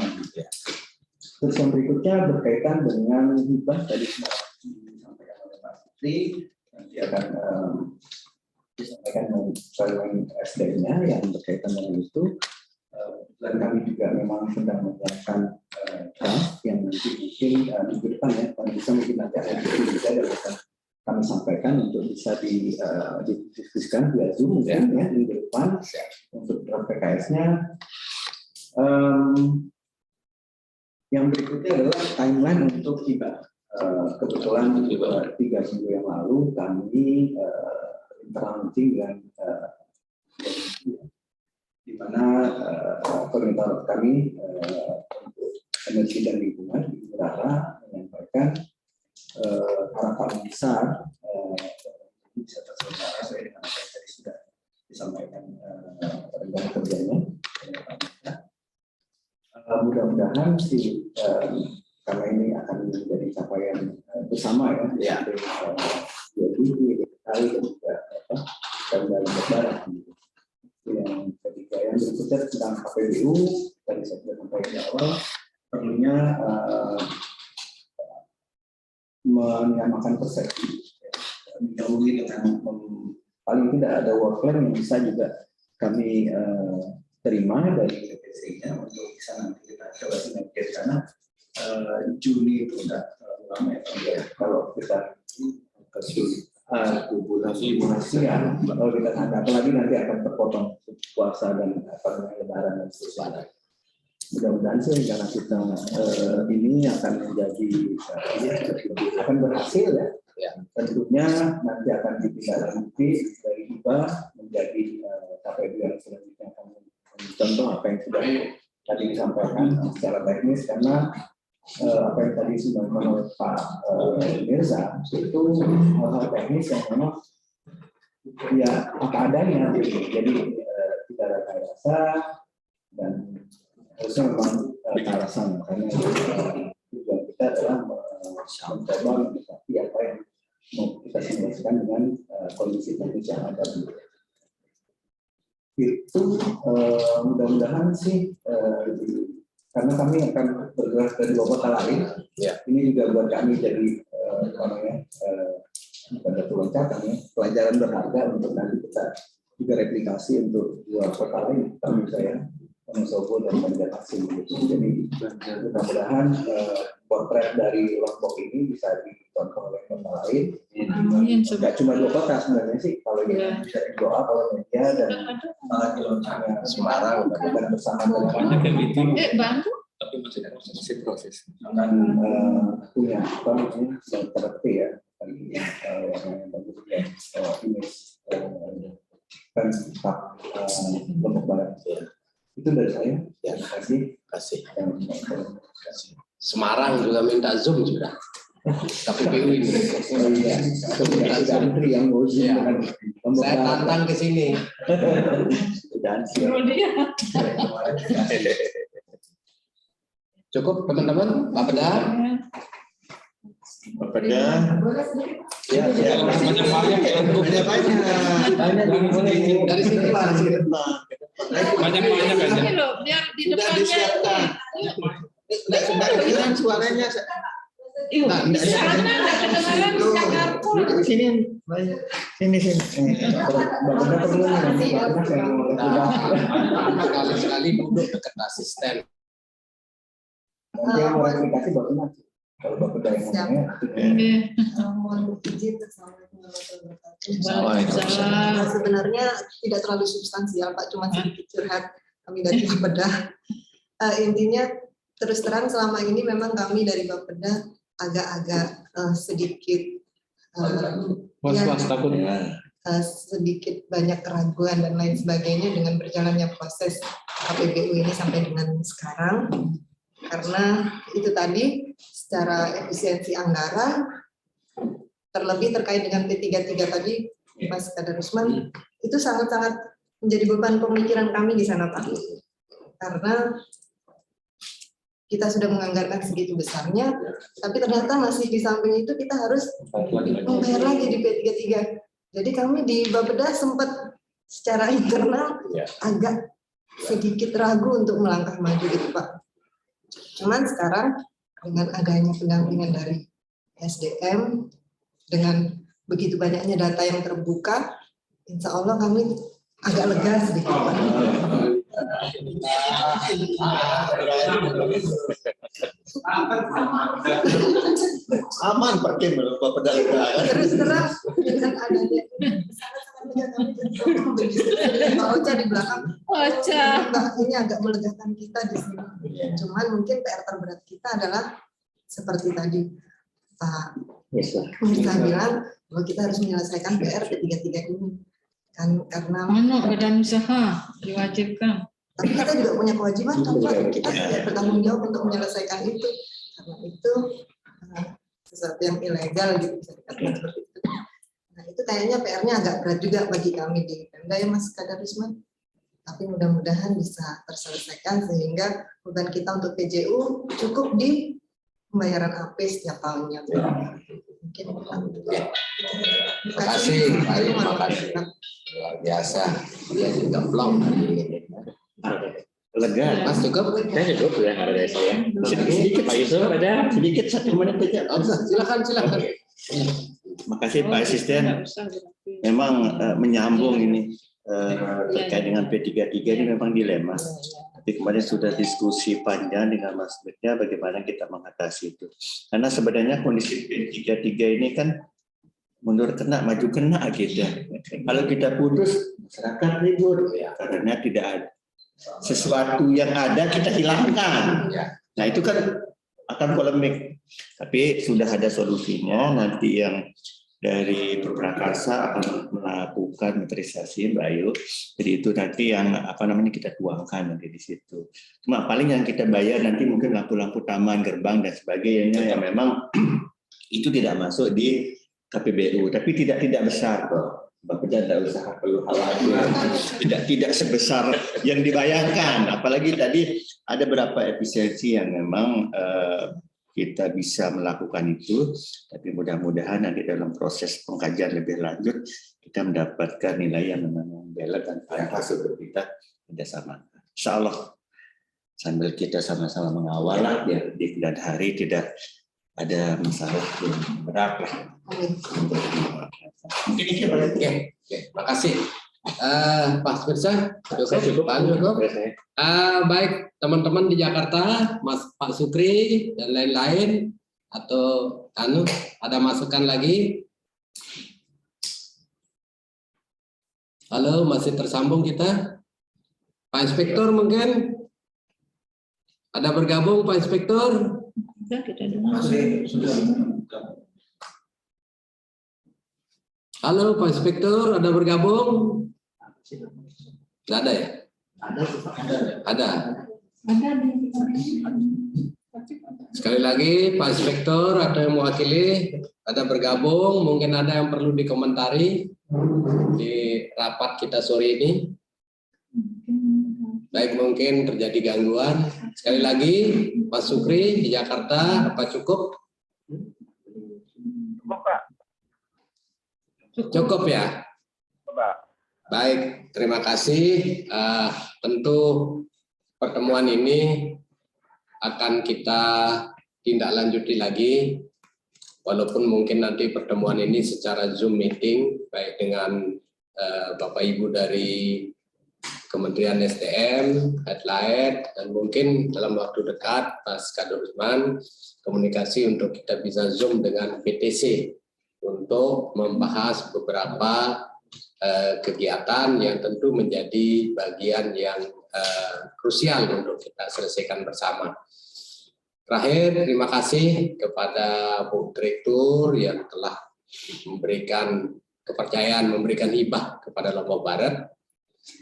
Terus yang berikutnya berkaitan dengan hibah tadi disampaikan oleh Pak Supri, nanti akan disampaikan dengan SDM-nya yang berkaitan dengan itu. Dan kami juga memang sedang menyiapkan draft yang nanti mungkin minggu depan ya, kalau bisa mungkin nanti akan bisa dan kami sampaikan untuk bisa didiskusikan via Zoom ya minggu depan untuk draft PKS-nya. Yang berikutnya adalah timeline untuk hibah. Kebetulan 3 minggu yang lalu kami internal meeting dengan di mana koordinator kami untuk energi dan lingkungan di Udara menyampaikan harapan besar bisa terselenggara sesuai dengan apa yang tadi sudah disampaikan rencana kerjanya. Mudah-mudahan sih karena ini akan menjadi capaian bersama ya. Jadi kali dan juga dalam lebaran. Yang ketiga, yang berikutnya tentang KPBU tadi saya sudah sampaikan di awal, perlunya menyamakan persepsi. Mungkin dengan paling tidak ada work plan yang bisa juga kami terima dari PTC-nya untuk bisa nanti kita coba sinergi karena Juni itu sudah lama ya. Kalau kita bulan kalau kita apalagi nanti akan terpotong puasa dan lebaran dan seterusnya. Mudah-mudahan sih karena kita ini akan menjadi akan berhasil ya Tentunya nanti akan ditindaklanjuti dari IBA menjadi KPU yang selanjutnya akan contoh apa yang sudah tadi disampaikan secara teknis, karena apa yang tadi sudah menurut Pak Mirza itu hal-hal teknis yang memang ya apa adanya, jadi tidak ada rekayasa dan harusnya memang kearasan, karena tujuan kita adalah mencoba menikmati apa yang mau kita simulasikan dengan kondisi teknis yang ada. Itu mudah-mudahan sih karena kami akan bergerak ke 2 kota lain. Ini juga buat kami jadi loncatan ya, pelajaran berharga untuk nanti kita juga replikasi untuk 2 kota lain, kami saya Wonosobo dan Banjarmasin. Jadi mudah-mudahan potret dari Lombok ini bisa ditonton oleh kota lain. Tidak cuma 2 kota sebenarnya sih, kalau yang bisa didoa kalau media dan di loncengnya Semarang dan bersama dengan Bantu. Tapi masih proses. dan punya apa namanya terapi ya, yang bagus ya, image dan tetap Lombok Barat. Itu dari saya. Ya, terima kasih. Semarang juga minta Zoom juga. KPU ini. Sudah antri yang mau Zoom dengan Lombok Saya Barat. tantang ke sini. Cukup teman-teman, Pak Peda. Pada ya, Banyak dari sini Pak. Banyak-banyak aja. Ini loh, biar di Sudah depannya. disiapkan. Tidak sudah kedengaran suaranya. Iya, karena nggak kedengaran Jakarta. Sini. Bapak perlu nanti karena saya mau Kali-kali duduk dekat asisten. nanti yang mau replikasi Bapak kalau Bapak yang ngomongnya. Mohon izin, Assalamualaikum warahmatullahi wabarakatuh. Nah, sebenarnya tidak terlalu substansial, Pak, cuma sedikit curhat kami dari Bapeda. Intinya terus terang selama ini memang kami dari Bapeda agak-agak sedikit sedikit banyak keraguan dan lain sebagainya dengan berjalannya proses KPBU ini sampai dengan sekarang. Karena itu tadi secara efisiensi anggaran, terlebih terkait dengan P33 tadi, Mas Kadarusman, itu sangat-sangat menjadi beban pemikiran kami di sana, Pak. Karena kita sudah menganggarkan segitu besarnya, tapi ternyata masih di samping itu kita harus membayar lagi di P33. Jadi kami di Bapeda sempat secara internal agak sedikit ragu untuk melangkah maju gitu, Pak. Cuman sekarang dengan adanya pendampingan dari SDM, dengan begitu banyaknya data yang terbuka, insya Allah kami agak lega sedikit, Pak. aman pakai Bapak lega. Terus terang dengan adanya Pak Ocha di belakang, ini agak melegakan kita di sini. Cuman mungkin PR terberat kita adalah seperti tadi Pak Mirza bilang bahwa kita harus menyelesaikan PR P33 ini kan, karena badan usaha diwajibkan. tapi kita juga punya kewajiban kan Pak, kita bertanggung jawab untuk menyelesaikan itu, karena itu sesuatu yang ilegal gitu bisa dikatakan seperti itu. Nah itu kayaknya PR-nya agak berat juga bagi kami di Pemda ya Mas Kadarusman. Tapi mudah-mudahan bisa terselesaikan sehingga beban kita untuk PJU cukup di pembayaran AP setiap tahunnya. Mungkin Terima kasih, terima kasih. Luar biasa. Dia juga blong hari ini. Lega. Mas cukup? Saya cukup ya kalau dari saya. Sedikit Pak Yusuf ada Sedikit 1 menit aja. Silakan. Makasih Pak Asisten. Memang menyambung ini terkait dengan P33 ini memang dilema. Tapi kemarin sudah diskusi panjang dengan Mas Mirza bagaimana kita mengatasi itu. Karena sebenarnya kondisi P33 ini kan mundur kena, maju kena gitu. Kalau kita putus, masyarakat ribut karena tidak ada sesuatu yang ada kita hilangkan. Nah itu kan akan polemik. Tapi sudah ada solusinya, nanti yang dari Prakarsa akan melakukan meterisasi, Mbak Ayu. Jadi itu nanti yang kita tuangkan nanti di situ. Cuma paling yang kita bayar nanti mungkin lampu-lampu taman, gerbang dan sebagainya yang memang itu tidak masuk di KPBU, tapi tidak besar kok. Bapak tidak usah perlu khawatir, tidak sebesar yang dibayangkan. Apalagi tadi ada beberapa efisiensi yang memang kita bisa melakukan itu, tapi mudah-mudahan nanti dalam proses pengkajian lebih lanjut kita mendapatkan nilai yang memang membela dan pantas untuk kita kerjasama. Insya Allah sambil kita sama-sama mengawal biar di kemudian hari tidak ada masalah yang berat lah. Mungkin itu Oke, makasih. Pak Mirza, cukup. Baik, teman-teman di Jakarta, Pak Sukri dan lain-lain, atau ada masukan lagi? Halo, masih tersambung kita? Pak Inspektur mungkin? Ada bergabung Pak Inspektur? Halo Pak Inspektur, ada bergabung? Nggak ada ya? Ada. Sekali lagi Pak Inspektur ada yang mewakili, ada bergabung, mungkin ada yang perlu dikomentari di rapat kita sore ini. Baik, mungkin terjadi gangguan. Sekali lagi Pak Sukri di Jakarta, apa cukup? Cukup ya? Baik, terima kasih. Tentu pertemuan ini akan kita tindak lanjuti lagi, walaupun mungkin nanti pertemuan ini secara Zoom meeting, baik dengan Bapak Ibu dari Kementerian SDM, Headlight, dan mungkin dalam waktu dekat Pak Kadorusman komunikasi untuk kita bisa Zoom dengan PTC untuk membahas beberapa kegiatan yang tentu menjadi bagian yang krusial untuk kita selesaikan bersama. Terakhir, terima kasih kepada Bu Direktur yang telah memberikan kepercayaan, memberikan hibah kepada Lombok Barat.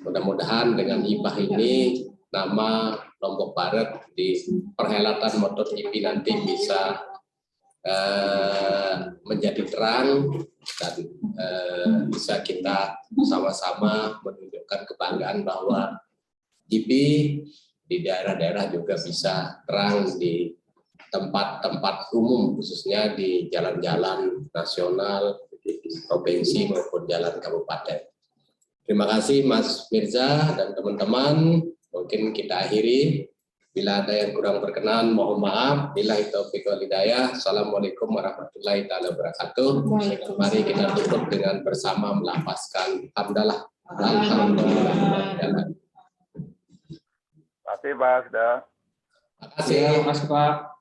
Mudah-mudahan dengan hibah ini nama Lombok Barat di perhelatan MotoGP nanti bisa menjadi terang dan bisa kita sama-sama menunjukkan kebanggaan bahwa GP di daerah-daerah juga bisa terang di tempat-tempat umum, khususnya di jalan-jalan nasional, di provinsi maupun jalan kabupaten. Terima kasih Mas Mirza dan teman-teman. Mungkin kita akhiri. Bila ada yang kurang berkenan, mohon maaf. Billahi taufiq wal hidayah. Assalamualaikum warahmatullahi wabarakatuh. Mari kita tutup dengan bersama melafazkan hamdalah. Alhamdulillah. Terima kasih Pak. Terima kasih Mas Pak.